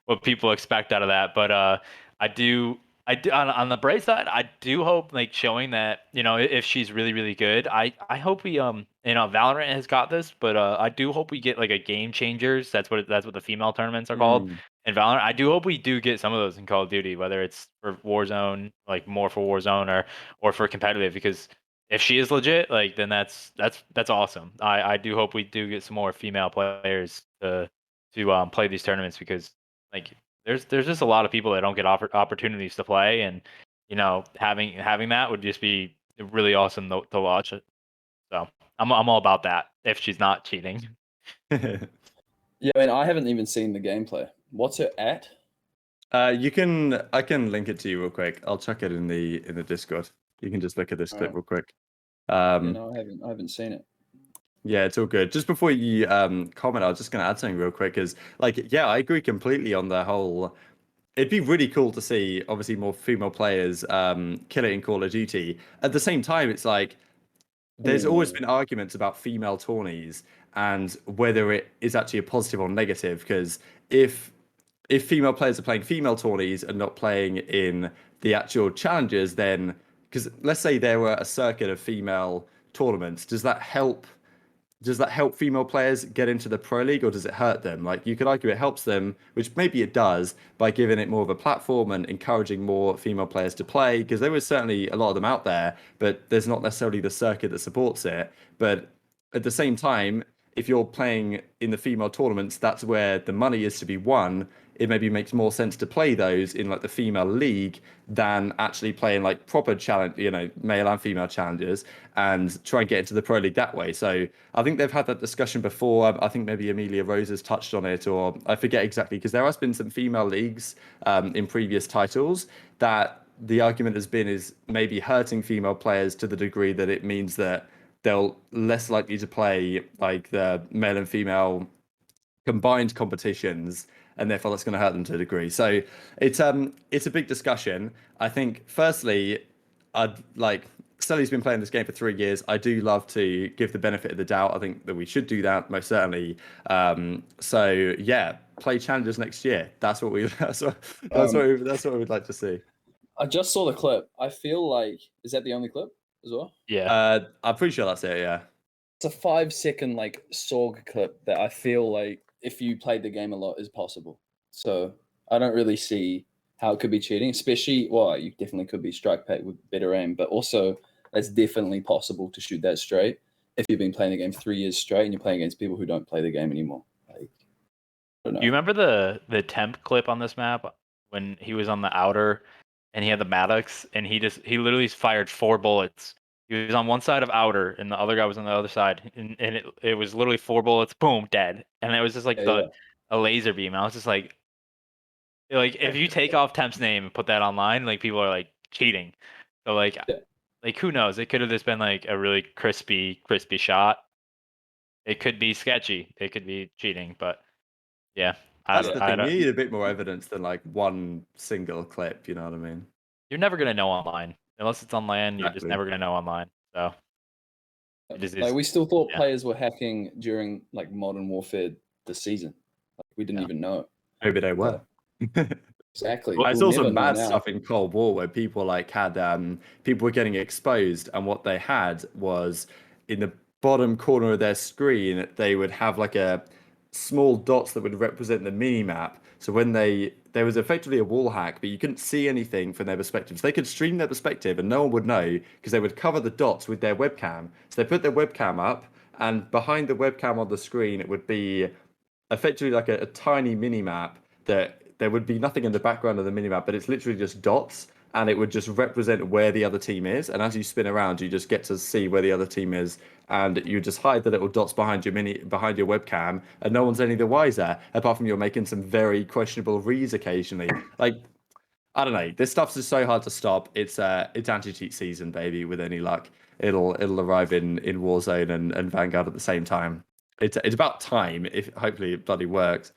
Speaker 3: what people expect out of that. But I do on the bright side, I do hope, like, showing that, if she's really good, I hope we Valorant has got this, but I do hope we get like a game changers. That's what the female tournaments are called in Valorant. I do hope we do get some of those in Call of Duty, whether it's for Warzone, like more for Warzone or for competitive, because if she is legit, like, then that's awesome. I do hope we do get some more female players to play these tournaments, because, like, there's just a lot of people that don't get offered opportunities to play, and having that would just be really awesome to watch it. So I'm all about that if she's not cheating.
Speaker 2: Yeah, I mean, I haven't even seen the gameplay. What's it at?
Speaker 1: I can link it to you real quick. I'll chuck it in the Discord. You can just look at this clip real quick.
Speaker 2: I haven't seen it.
Speaker 1: Yeah, it's all good. Just before you comment, I was just going to add something real quick. Is, like, yeah, I agree completely on the whole. It'd be really cool to see, obviously, more female players kill it in Call of Duty. At the same time, it's like there's always been arguments about female tourneys and whether it is actually a positive or negative. Because if female players are playing female tourneys and not playing in the actual challenges, then, because let's say there were a circuit of female tournaments, does that help female players get into the pro league, or does it hurt them? Like, you could argue it helps them, which maybe it does, by giving it more of a platform and encouraging more female players to play, because there was certainly a lot of them out there, but there's not necessarily the circuit that supports it. But at the same time, if you're playing in the female tournaments, that's where the money is to be won. It maybe makes more sense to play those in, like, the female league than actually playing, like, proper challenge, male and female challenges, and try and get into the pro league that way. So I think they've had that discussion before. I think maybe Amelia Rose has touched on it, or I forget exactly, because there has been some female leagues in previous titles that the argument has been is maybe hurting female players to the degree that it means that they're less likely to play, like, the male and female combined competitions, and therefore that's going to hurt them to a degree. So it's a big discussion. I think, firstly, I'd like, Cely's been playing this game for 3 years. I do love to give the benefit of the doubt. I think that we should do that, most certainly. So yeah, play challenges next year. That's what that's what we'd like to see.
Speaker 2: I just saw the clip. I feel like, is that the only clip as well?
Speaker 3: Yeah.
Speaker 1: I'm pretty sure that's it. Yeah.
Speaker 2: It's a 5-second, like, Sorg clip that I feel like if you played the game a lot is possible. So I don't really see how it could be cheating, especially, well, you definitely could be strike pay with better aim, but also it's definitely possible to shoot that straight if you've been playing the game 3 years straight and you're playing against people who don't play the game anymore. Like, I don't know.
Speaker 3: Do you remember the temp clip on this map when he was on the outer and he had the Maddox and he literally fired 4 bullets. He was on one side of outer and the other guy was on the other side, and it was literally 4 bullets, boom, dead. And it was just like
Speaker 2: Yeah,
Speaker 3: a laser beam. I was just like if you take off Temp's name and put that online, like people are like cheating. So
Speaker 2: yeah.
Speaker 3: like who knows? It could have just been like a really crispy shot. It could be sketchy. It could be cheating, but yeah.
Speaker 1: That's the
Speaker 3: I
Speaker 1: thing. You
Speaker 3: don't.
Speaker 1: need a bit more evidence than like one single clip. You know what I mean?
Speaker 3: You're never gonna know online unless it's on land. You're just
Speaker 1: Exactly.
Speaker 3: never gonna know online. So it just
Speaker 2: Like
Speaker 3: is.
Speaker 2: we still thought
Speaker 3: Yeah.
Speaker 2: players were hacking during like Modern Warfare this season. Like, we didn't
Speaker 3: Yeah.
Speaker 2: even know.
Speaker 1: Maybe they were.
Speaker 2: Exactly.
Speaker 1: Well, I
Speaker 2: We'll
Speaker 1: saw some
Speaker 2: never know
Speaker 1: bad
Speaker 2: now.
Speaker 1: stuff in Cold War where people like had people were getting exposed, and what they had was in the bottom corner of their screen they would have like a small dots that would represent the mini map. So when there was effectively a wall hack, but you couldn't see anything from their perspective. So they could stream their perspective, and no one would know because they would cover the dots with their webcam. So they put their webcam up, and behind the webcam on the screen it would be effectively like a tiny mini map that there would be nothing in the background of the mini map, but it's literally just dots, and it would just represent where the other team is. And as you spin around, you just get to see where the other team is, and you just hide the little dots behind your webcam, and no one's any the wiser, apart from you're making some very questionable reads occasionally. Like, I don't know. This stuff's just so hard to stop. It's anti-cheat season, baby. With any luck, it'll arrive in Warzone and Vanguard at the same time. It's about time. If hopefully it bloody works.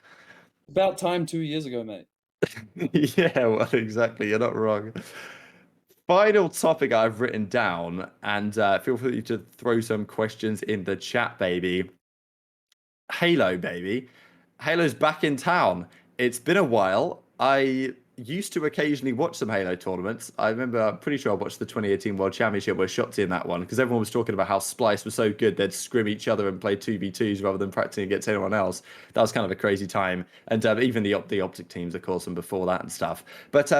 Speaker 2: About time 2 years ago, mate.
Speaker 1: Yeah, well, exactly. You're not wrong. Final topic I've written down, and feel free to throw some questions in the chat, baby. Halo, baby. Halo's back in town. It's been a while. I used to occasionally watch some Halo tournaments. I remember, I'm pretty sure I watched the 2018 World Championship where Shotzzy in that one because everyone was talking about how Splice was so good they'd scrim each other and play 2v2s rather than practicing against anyone else. That was kind of a crazy time. And even the OpTic teams, of course, and before that and stuff. But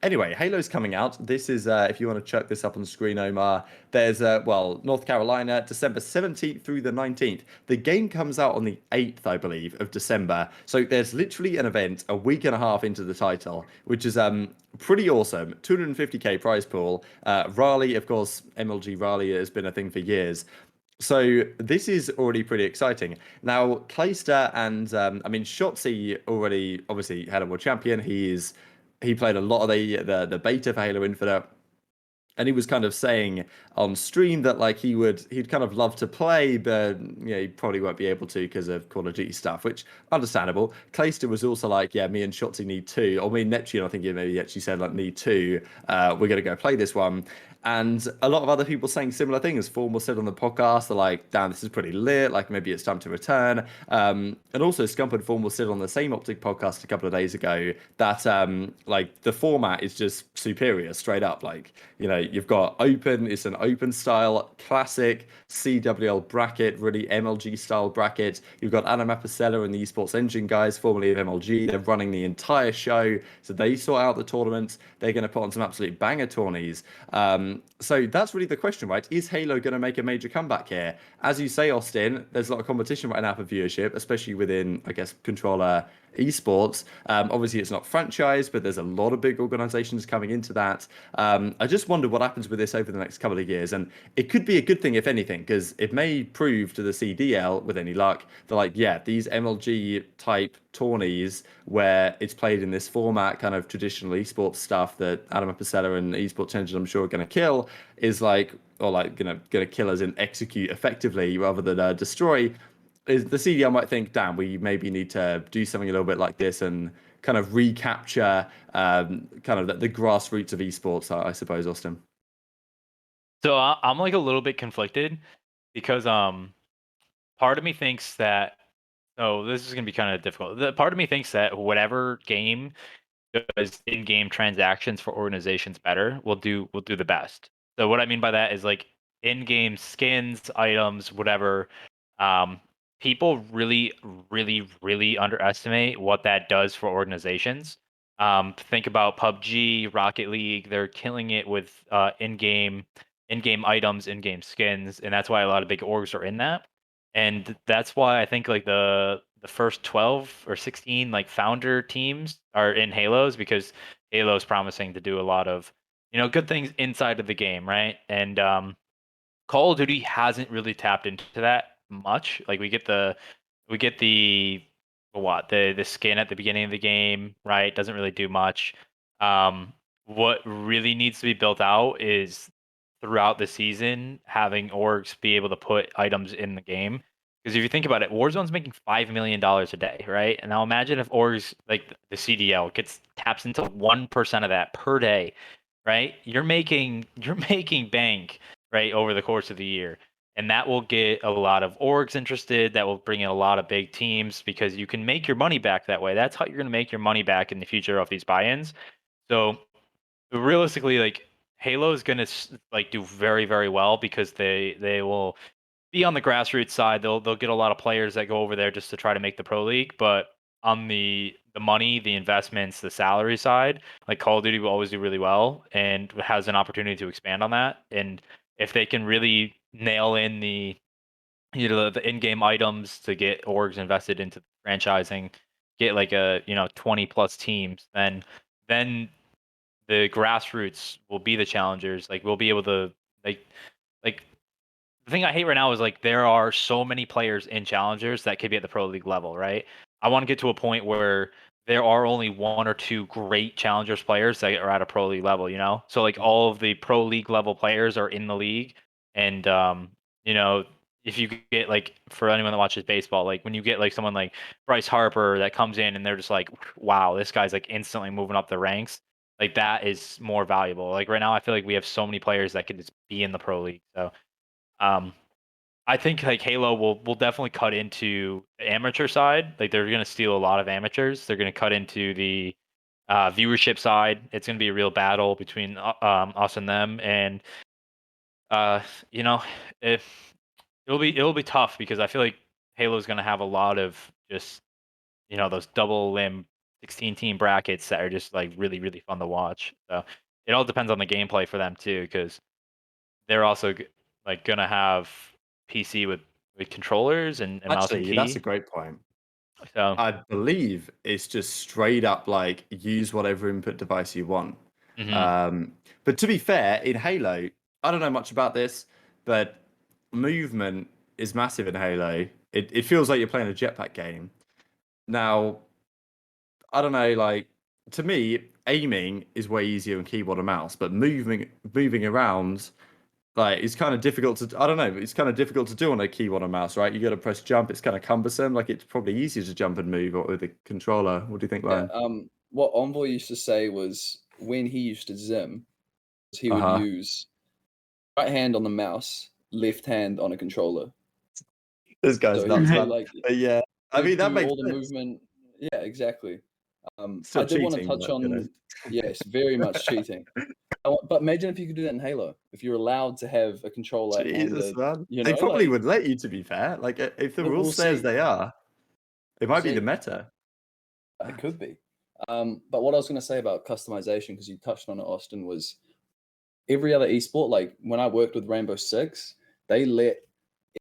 Speaker 1: anyway, Halo's coming out. This is, if you want to chuck this up on the screen, Omar, there's, North Carolina, December 17th through the 19th. The game comes out on the 8th, I believe, of December. So there's literally an event a week and a half into the title, which is pretty awesome. 250k prize pool. Raleigh, of course, MLG Raleigh has been a thing for years. So this is already pretty exciting. Now, Clayster and Shotzzy already obviously had a world champion. He played a lot of the beta for Halo Infinite. And he was kind of saying on stream that like he'd kind of love to play, but he probably won't be able to because of Call of Duty stuff, which understandable. Clayster was also like, yeah, me and Shotzzy need 2, or me and Neptune, I think he maybe actually said like need 2. We're gonna go play this one. And a lot of other people saying similar things. Formal said on the podcast, they're like, damn, this is pretty lit. Like, maybe it's time to return. And also, Scump and Formal said on the same OpTic podcast a couple of days ago that, like, the format is just superior, straight up. Like, you've got open, it's an open style, classic CWL bracket, really MLG style bracket. You've got Anna Mapasella and the Esports Engine guys, formerly of MLG. They're running the entire show. So they sort out the tournaments. They're going to put on some absolute banger tourneys. So that's really the question, right? Is Halo going to make a major comeback here? As you say, Austin, there's a lot of competition right now for viewership, especially within, I guess, controller esports. Obviously, it's not franchise, but there's a lot of big organizations coming into that. I just wonder what happens with this over the next couple of years. And it could be a good thing, if anything, because it may prove to the CDL, with any luck, that, like, yeah, these MLG type tourneys where it's played in this format, kind of traditional esports stuff that Adam Apicella and Esports Engine, I'm sure, are going to kill, is like, or like, going to kill us and execute effectively rather than destroy. Is the CDL might think, damn, we maybe need to do something a little bit like this and kind of recapture kind of the grassroots of esports, I suppose, Austin.
Speaker 3: So I'm like a little bit conflicted because part of me thinks that, oh, this is gonna be kind of difficult. The part of me thinks that whatever game does in-game transactions for organizations better will do the best. So what I mean by that is like in-game skins, items, whatever. People really, really, really underestimate what that does for organizations. Think about PUBG, Rocket League. They're killing it with in-game items, in-game skins, and that's why a lot of big orgs are in that. And that's why I think like the first 12 or 16 like founder teams are in Halos, because Halo's promising to do a lot of, good things inside of the game, right? And Call of Duty hasn't really tapped into that much. Like we get the the skin at the beginning of the game, right? Doesn't really do much. What really needs to be built out is throughout the season having orgs be able to put items in the game. Because if you think about it, Warzone's making $5 million a day, right? And now imagine if orgs like the CDL taps into 1% of that per day, right? You're making bank, right, over the course of the year. And that will get a lot of orgs interested. That will bring in a lot of big teams, because you can make your money back that way. That's how you're going to make your money back in the future of these buy-ins. So realistically, like Halo is going to like do very, very well, because they will be on the grassroots side. They'll get a lot of players that go over there just to try to make the pro league. But on the money, the investments, the salary side, like Call of Duty will always do really well and has an opportunity to expand on that. And if they can really nail in the in-game items to get orgs invested into franchising, get like a 20 plus teams, then the grassroots will be the challengers. Like we'll be able to like the thing I hate right now is like there are so many players in challengers that could be at the pro league level, right? I want to get to a point where there are only one or two great challengers players that are at a pro league level, So like all of the pro league level players are in the league, and you know, if you get like, for anyone that watches baseball, like when you get like someone like Bryce Harper that comes in and they're just like, wow, this guy's like instantly moving up the ranks. Like that is more valuable. Like right now, I feel like we have so many players that could just be in the pro league. So um, I think like Halo will definitely cut into the amateur side. Like they're gonna steal a lot of amateurs. They're gonna cut into the viewership side. It's gonna be a real battle between us and them. And uh, you know, if it'll be tough, because I feel like Halo's gonna have a lot of just those double limb 16 team brackets that are just like really, really fun to watch. So it all depends on the gameplay for them too, because they're also like gonna have PC with controllers and mouse and
Speaker 1: Actually, that's a
Speaker 3: key.
Speaker 1: great point.
Speaker 3: So
Speaker 1: I believe it's just straight up like use whatever input device you want.
Speaker 3: mhm.
Speaker 1: But to be fair, in Halo, I don't know much about this, but movement is massive in Halo. It feels like you're playing a jetpack game. Now, I don't know, like to me, aiming is way easier on keyboard and mouse, but moving around like it's kind of difficult to I don't know, it's kind of difficult to do on a keyboard and mouse, right? You got to press jump. It's kind of cumbersome. Like it's probably easier to jump and move with a controller. What do you think,
Speaker 2: Yeah.
Speaker 1: Lion?
Speaker 2: What Envoy used to say was when he used to Zim, he would
Speaker 1: Uh-huh.
Speaker 2: use right hand on the mouse, left hand on a controller.
Speaker 1: This guy's
Speaker 2: So he would
Speaker 1: nuts,
Speaker 2: do
Speaker 1: man.
Speaker 2: like
Speaker 1: But yeah,
Speaker 2: he
Speaker 1: I mean
Speaker 2: would
Speaker 1: that
Speaker 2: do
Speaker 1: makes
Speaker 2: all the
Speaker 1: sense.
Speaker 2: movement. Yeah, exactly. I
Speaker 1: Still
Speaker 2: did want to
Speaker 1: cheating,
Speaker 2: touch
Speaker 1: but you know.
Speaker 2: on yes, very much cheating. But imagine if you could do that in Halo. If you're allowed to have a controller and
Speaker 1: Jesus,
Speaker 2: a,
Speaker 1: man. They probably
Speaker 2: like
Speaker 1: would let you. To be fair, like if the rules
Speaker 2: we'll
Speaker 1: stay as
Speaker 2: see.
Speaker 1: they are, it
Speaker 2: We'll
Speaker 1: might be the
Speaker 2: see.
Speaker 1: meta.
Speaker 2: It could be. But what I was going to say about customization, because you touched on it, Austin, was every other esport. Like when I worked with Rainbow Six, they let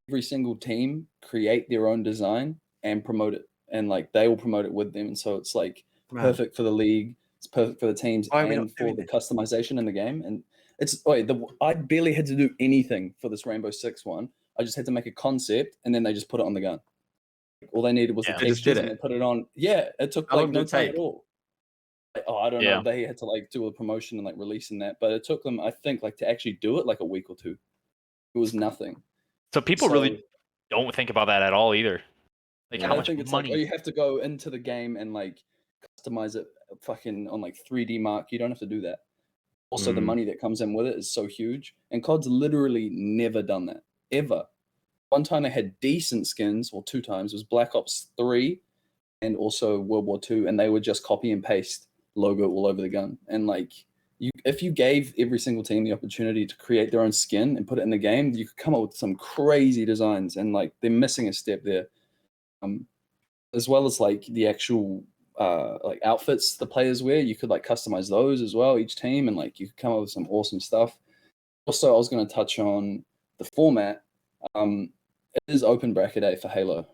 Speaker 2: every single team create their own design and promote it, and like they will promote it with them. And so it's like
Speaker 1: Man,
Speaker 2: perfect for the league. It's perfect for the teams
Speaker 1: why are we not
Speaker 2: and for
Speaker 1: doing
Speaker 2: the
Speaker 1: this?
Speaker 2: customization in the game. And I barely had to do anything for this Rainbow Six one. I just had to make a concept, and then they just put it on the gun. All they needed was the
Speaker 3: Yeah.
Speaker 1: They just did
Speaker 2: textures, and they
Speaker 1: it.
Speaker 2: put it on. Yeah, it took
Speaker 1: How
Speaker 2: like
Speaker 1: long did
Speaker 2: no
Speaker 1: it
Speaker 2: time at
Speaker 1: take?
Speaker 2: all. Like, oh, I don't know.
Speaker 3: Yeah.
Speaker 2: They had to like do a promotion and like releasing that, but it took them, I think, like to actually do it like a week or two. It was nothing.
Speaker 3: So people
Speaker 2: So
Speaker 3: really don't think about that at all either. Like
Speaker 2: I
Speaker 3: how
Speaker 1: Yeah.
Speaker 2: don't
Speaker 3: much
Speaker 2: think it's like, oh,
Speaker 3: money.
Speaker 2: you have to go into the game and like customize it fucking on like 3D Mark. You don't have to do that. Also, the
Speaker 1: Mm.
Speaker 2: money that comes in with it is so huge. And COD's literally never done that. Ever. One time they had decent skins, or two times, it was Black Ops 3 and also World War II, and they would just copy and paste logo all over the gun. And like if you gave every single team the opportunity to create their own skin and put it in the game, you could come up with some crazy designs. And like they're missing a step there. As well as like the actual like outfits the players wear. You could like customize those as well, each team, and like you could come up with some awesome stuff. Also, I was going to touch on the format. It is open bracket A for Halo.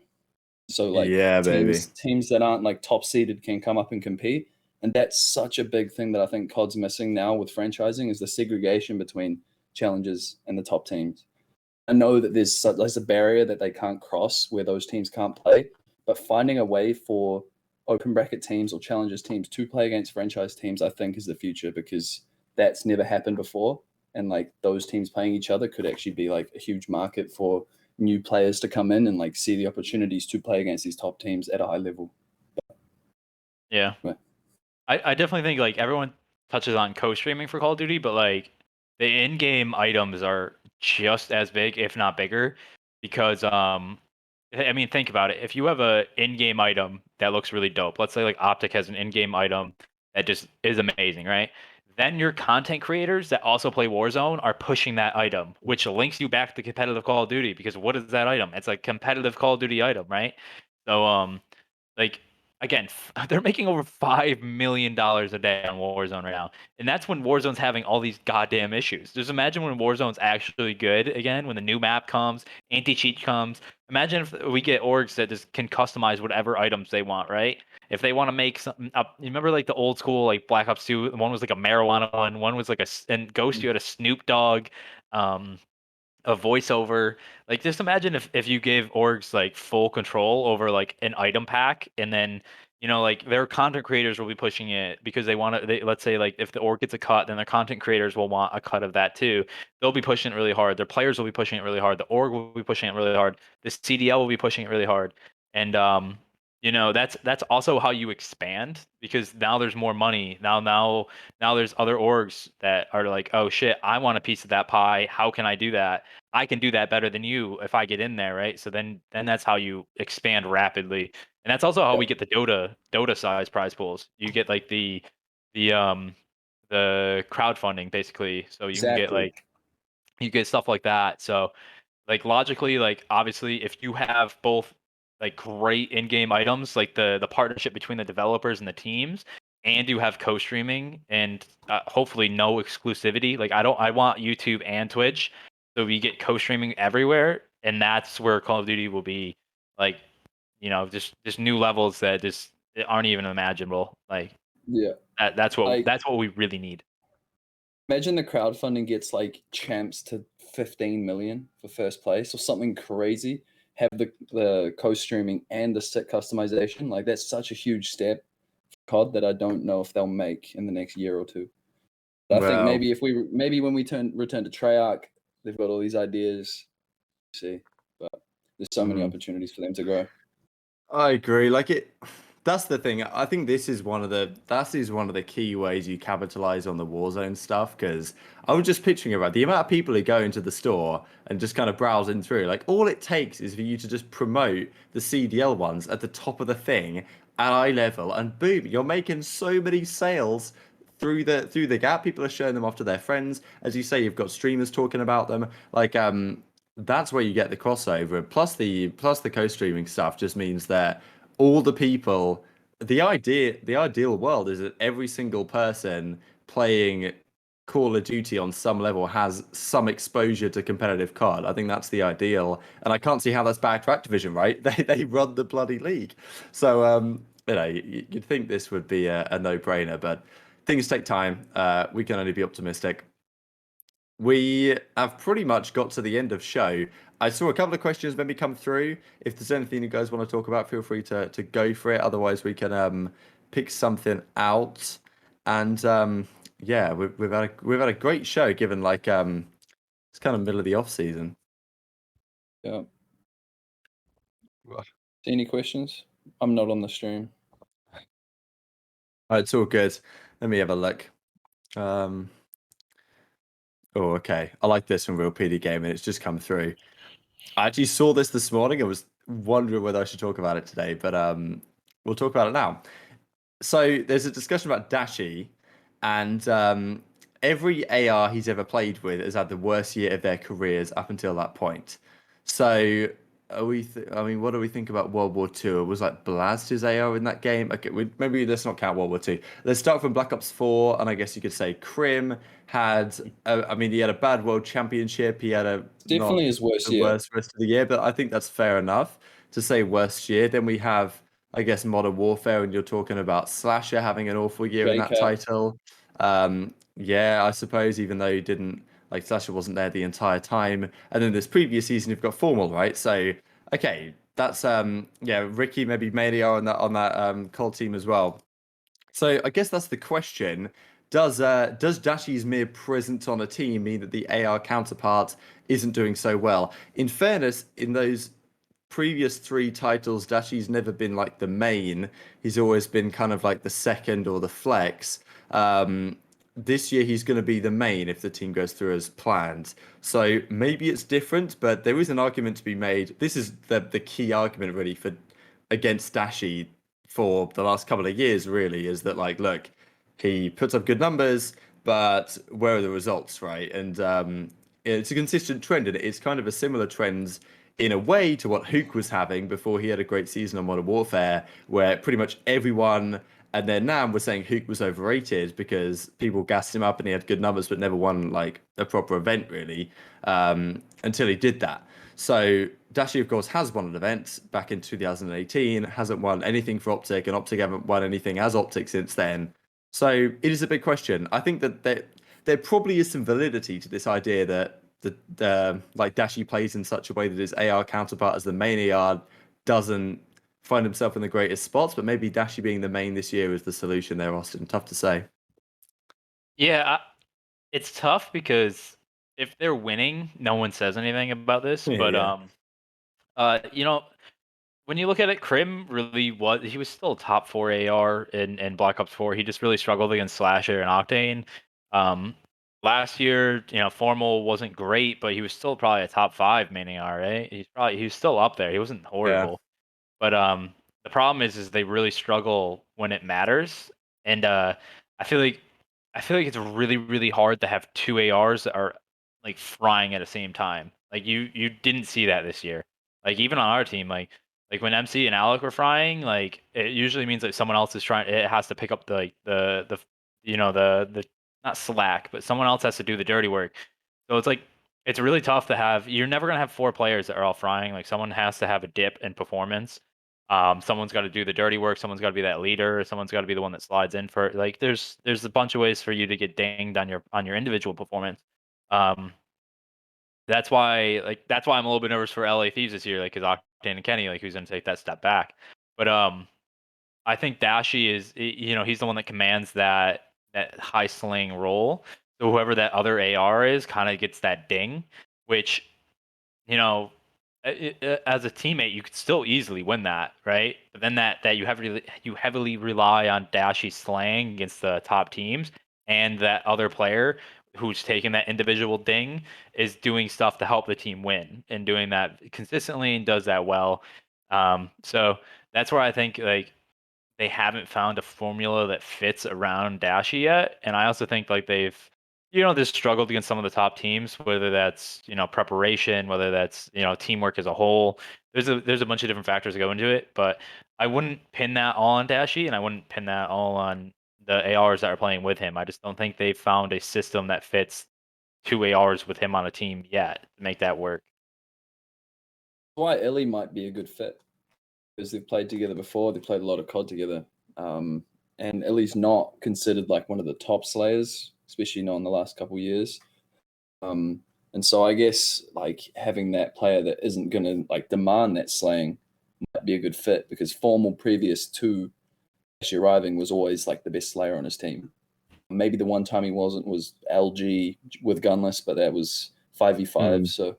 Speaker 2: So like
Speaker 1: Yeah, baby.
Speaker 2: teams that aren't like top seeded can come up and compete. And that's such a big thing that I think COD's missing now with franchising is the segregation between challengers and the top teams. I know that there's a barrier that they can't cross where those teams can't play, but finding a way for open bracket teams or challengers teams to play against franchise teams, I think, is the future because that's never happened before. And like those teams playing each other could actually be like a huge market for new players to come in and like see the opportunities to play against these top teams at a high level.
Speaker 3: Yeah.
Speaker 2: Right.
Speaker 3: I definitely think like everyone touches on co-streaming for Call of Duty, but like the in-game items are just as big, if not bigger, because I mean think about it. If you have a in-game item that looks really dope, let's say like OpTic has an in-game item that just is amazing, right? Then your content creators that also play Warzone are pushing that item, which links you back to competitive Call of Duty because what is that item? It's a competitive Call of Duty item, right? So like again, they're making over $5 million a day on Warzone right now, and that's when Warzone's having all these goddamn issues. Just imagine when Warzone's actually good again, when the new map comes, anti-cheat comes. Imagine if we get orgs that just can customize whatever items they want, right? If they want to make something up, you remember like the old school like Black Ops 2, one was like a marijuana one was like and Ghost you had a Snoop Dogg, a voiceover. Like just imagine if you gave orgs like full control over like an item pack, and then like their content creators will be pushing it because they want to. Let's say like if the org gets a cut, then their content creators will want a cut of that too. They'll be pushing it really hard. Their players will be pushing it really hard. The org will be pushing it really hard. The CDL will be pushing it really hard. And that's also how you expand because now there's more money. Now there's other orgs that are like, oh shit, I want a piece of that pie. How can I do that? I can do that better than you if I get in there, right? So then that's how you expand rapidly. And that's also how we get the Dota size prize pools. You get like the crowdfunding basically. So you can get
Speaker 2: Exactly.
Speaker 3: you get stuff like that. So like logically, like obviously if you have both like great in-game items, like the partnership between the developers and the teams, and you have co-streaming and hopefully no exclusivity. Like I want YouTube and Twitch, so we get co-streaming everywhere, and that's where Call of Duty will be like, just new levels that just aren't even imaginable. Like
Speaker 2: Yeah.
Speaker 3: that's
Speaker 2: Like
Speaker 3: what we really need.
Speaker 2: imagine the crowdfunding gets like champs to 15 million for first place or something crazy. Have the co-streaming and the set customization. Like that's such a huge step for COD that I don't know if they'll make in the next year or two. But I think
Speaker 1: Well,
Speaker 2: maybe when we return to Treyarch, they've got all these ideas. See, but there's so many opportunities for them to grow.
Speaker 1: I agree. Like that's the thing. I think this is one of the key ways you capitalize on the Warzone stuff. Because I was just picturing about the amount of people who go into the store and just kind of browsing through. Like all it takes is for you to just promote the CDL ones at the top of the thing at eye level, and boom, you're making so many sales through the gap. People are showing them off to their friends. As you say, you've got streamers talking about them. Like that's where you get the crossover. Plus the co-streaming stuff just means that all the people, the ideal world is that every single person playing Call of Duty on some level has some exposure to competitive COD. I think that's the ideal, and I can't see how that's bad to Activision, right? They run the bloody league, so you'd think this would be a no-brainer, but things take time. We can only be optimistic. We have pretty much got to the end of show. I saw a couple of questions maybe come through. If there's anything you guys want to talk about, feel free to go for it. Otherwise, we can pick something out. And yeah, we've had a great show given like it's kind of middle of the off season.
Speaker 2: Yeah. See any questions? I'm not on the stream.
Speaker 1: It's all good. Let me have a look. Oh, okay. I like this from Real PD Gaming. It's just come through. I actually saw this morning. I was wondering whether I should talk about it today, but we'll talk about it now. So there's a discussion about Dashi, and every AR he's ever played with has had the worst year of their careers up until that point. So are we? I mean, what do we think about World War II? Was like Blast his AR in that game? Okay, maybe let's not count World War II. Let's start from Black Ops 4, and I guess you could say Crim had. I mean, he had a bad World Championship. He had a not
Speaker 2: Definitely his worst
Speaker 1: the
Speaker 2: year.
Speaker 1: worst rest of the year, but I think that's fair enough to say worst year. Then we have, I guess, Modern Warfare, and you're talking about Slasher having an awful year in that
Speaker 2: JCat.
Speaker 1: title. Yeah, I suppose even though he didn't like Slasher wasn't there the entire time. And then this previous season you've got Formal, right? So okay, that's yeah, Ricky maybe Media on that Cold team as well. So I guess that's the question. Does Dashi's mere presence on a team mean that the AR counterpart isn't doing so well? In fairness, in those previous three titles, Dashi's never been like the main. He's always been kind of like the second or the flex. This year he's going to be the main if the team goes through as planned. So maybe it's different, but there is an argument to be made. This is the key argument really for against Dashi for the last couple of years. Really, is that like, look, he puts up good numbers, but where are the results, right? And it's a consistent trend, and it's kind of a similar trend in a way to what Hook was having before he had a great season on Modern Warfare, where pretty much everyone and then Nam was saying Hook was overrated because people gassed him up and he had good numbers, but never won like a proper event really until he did that. So Dashi, of course, has won an event back in 2018, hasn't won anything for OpTic, and OpTic haven't won anything as OpTic since then. So it is a big question. I think that there probably is some validity to this idea that the like Dashi plays in such a way that his AR counterpart as the main AR doesn't find himself in the greatest spots, but maybe Dashi being the main this year is the solution there, Austin. Tough to say.
Speaker 3: Yeah, it's tough because if they're winning, no one says anything about this. But
Speaker 1: Yeah.
Speaker 3: you know, when you look at it, Crim really he was still top 4 AR in Black Ops 4. He just really struggled against Slasher and Octane. Last year, you know, Formal wasn't great, but he was still probably a top 5 main AR, right? He was still up there. He wasn't
Speaker 1: Yeah.
Speaker 3: horrible. But the problem is they really struggle when it matters. And I feel like it's really, really hard to have two ARs that are like frying at the same time. Like you didn't see that this year. Like even on our team, like when MC and Alec were frying, like it usually means that someone else is trying. It has to pick up the you know the not slack, but someone else has to do the dirty work. So it's like it's really tough to have. You're never gonna have 4 players that are all frying. Like someone has to have a dip in performance. Someone's got to do the dirty work. Someone's got to be that leader. Someone's got to be the one that slides in for like. There's a bunch of ways for you to get dinged on your individual performance. Um, that's why I'm a little bit nervous for LA Thieves this year, like because Octane and Kenny, like who's gonna take that step back. But I think Dashi is, you know, he's the one that commands that high sling role. So whoever that other AR is, kind of gets that ding, which you know, as a teammate, you could still easily win that, right? But then that you heavily rely on Dashi slaying against the top teams, and that other player who's taking that individual ding is doing stuff to help the team win and doing that consistently and does that well. So that's where I think like they haven't found a formula that fits around Dashi yet. And I also think like they've, you know, just struggled against some of the top teams, whether that's, you know, preparation, whether that's, you know, teamwork as a whole. There's a bunch of different factors that go into it, but I wouldn't pin that all on Dashi and I wouldn't pin that all on the ARs that are playing with him. I just don't think they've found a system that fits 2 ARs with him on a team yet to make that work.
Speaker 2: Why iLLeY might be a good fit because they've played together before. They played a lot of COD together, and iLLeY's not considered like one of the top slayers, especially not in the last couple of years. And so I guess like having that player that isn't going to like demand that slaying might be a good fit because Formal previous to actually arriving was always like the best slayer on his team. Maybe the one time he wasn't was LG with Gunless, but that was 5v5. So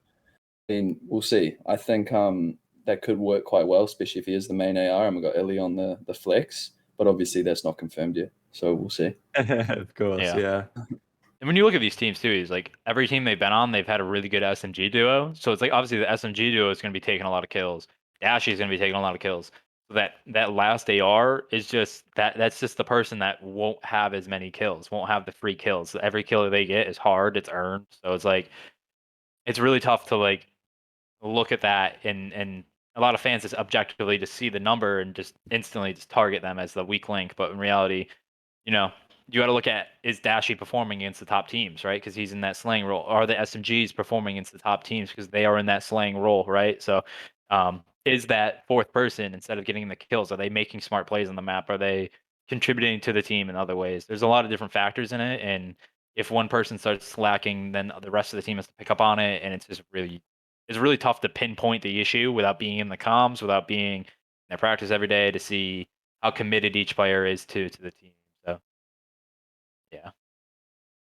Speaker 2: then we'll see. I think that could work quite well, especially if he is the main AR and we've got iLLeY on the flex. But obviously that's not confirmed yet. So we'll see.
Speaker 1: Of course, yeah.
Speaker 3: And when you look at these teams too, is like every team they've been on, they've had a really good SMG duo. So it's like obviously the SMG duo is going to be taking a lot of kills. Dashy is going to be taking a lot of kills. So that last AR is just that's just the person that won't have as many kills, won't have the free kills. Every kill that they get is hard, it's earned. So it's like it's really tough to like look at that and a lot of fans just objectively just see the number and just instantly just target them as the weak link. But in reality, you know, you got to look at, is Dashy performing against the top teams, right? Because he's in that slaying role. Are the SMGs performing against the top teams because they are in that slaying role, right? So, is that fourth person, instead of getting the kills, are they making smart plays on the map? Are they contributing to the team in other ways? There's a lot of different factors in it, and if one person starts slacking, then the rest of the team has to pick up on it, and it's really tough to pinpoint the issue without being in the comms, without being in their practice every day to see how committed each player is to the team. So, yeah.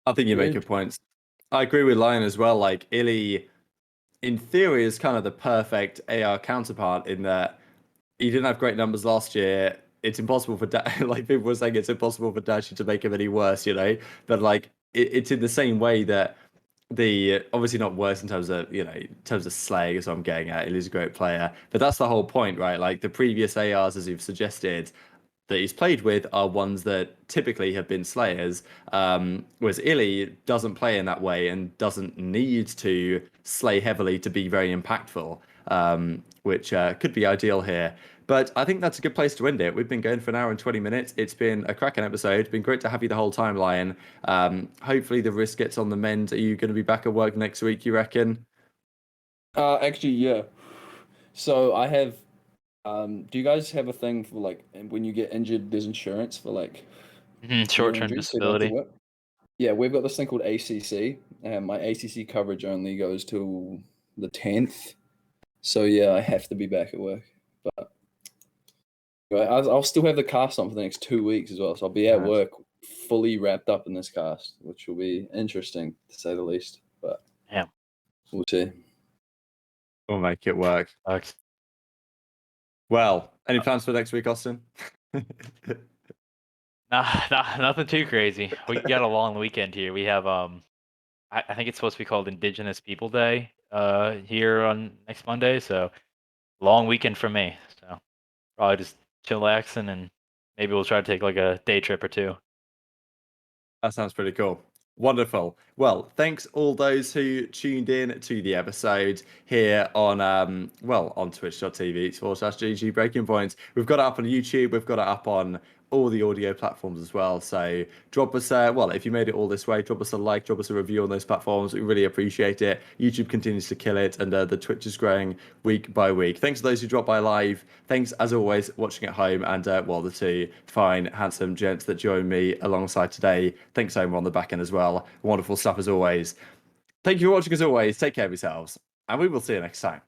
Speaker 1: I think you make good points. I agree with Lion as well. Like, iLLeY, in theory, is kind of the perfect AR counterpart in that he didn't have great numbers last year. It's impossible for like people were saying, it's impossible for Dashy to make him any worse, you know. But like, it's in the same way that the obviously not worse in terms of in terms of slaying, is what I'm getting at. He's a great player, but that's the whole point, right? Like the previous ARs, as you've suggested, that he's played with are ones that typically have been slayers, whereas iLLeY doesn't play in that way and doesn't need to slay heavily to be very impactful, which could be ideal here. But I think that's a good place to end it. We've been going for an hour and 20 minutes. It's been a cracking episode. It's been great to have you the whole time, Lion. Hopefully the wrist gets on the mend. Are you going to be back at work next week, you reckon?
Speaker 2: Actually, yeah. So I have. Do you guys have a thing for like when you get injured, there's insurance for like
Speaker 3: Short-term disability?
Speaker 2: Yeah, we've got this thing called ACC, and my ACC coverage only goes till the 10th. So yeah, I have to be back at work, but I'll still have the cast on for the next 2 weeks as well. So I'll be at work fully wrapped up in this cast, which will be interesting to say the least. But
Speaker 3: yeah,
Speaker 2: we'll see.
Speaker 1: We'll make it work.
Speaker 3: Sucks.
Speaker 1: Well, any plans for next week, Austin?
Speaker 3: Nothing too crazy. We got a long weekend here. We have I think it's supposed to be called Indigenous People Day here on next Monday. So long weekend for me. So probably just chillaxing, and maybe we'll try to take like a day trip or two.
Speaker 1: That sounds pretty cool. Wonderful. Well, thanks all those who tuned in to the episode here on on twitch.tv/GG Breaking Points. We've got it up on YouTube, we've got it up on all the audio platforms as well. So drop us if you made it all this way, drop us a like, drop us a review on those platforms. We really appreciate it. YouTube continues to kill it, and the Twitch is growing week by week. Thanks to those who drop by live. Thanks as always watching at home, and the two fine, handsome gents that joined me alongside today. Thanks over on the back end as well. Wonderful stuff as always. Thank you for watching as always. Take care of yourselves, and we will see you next time.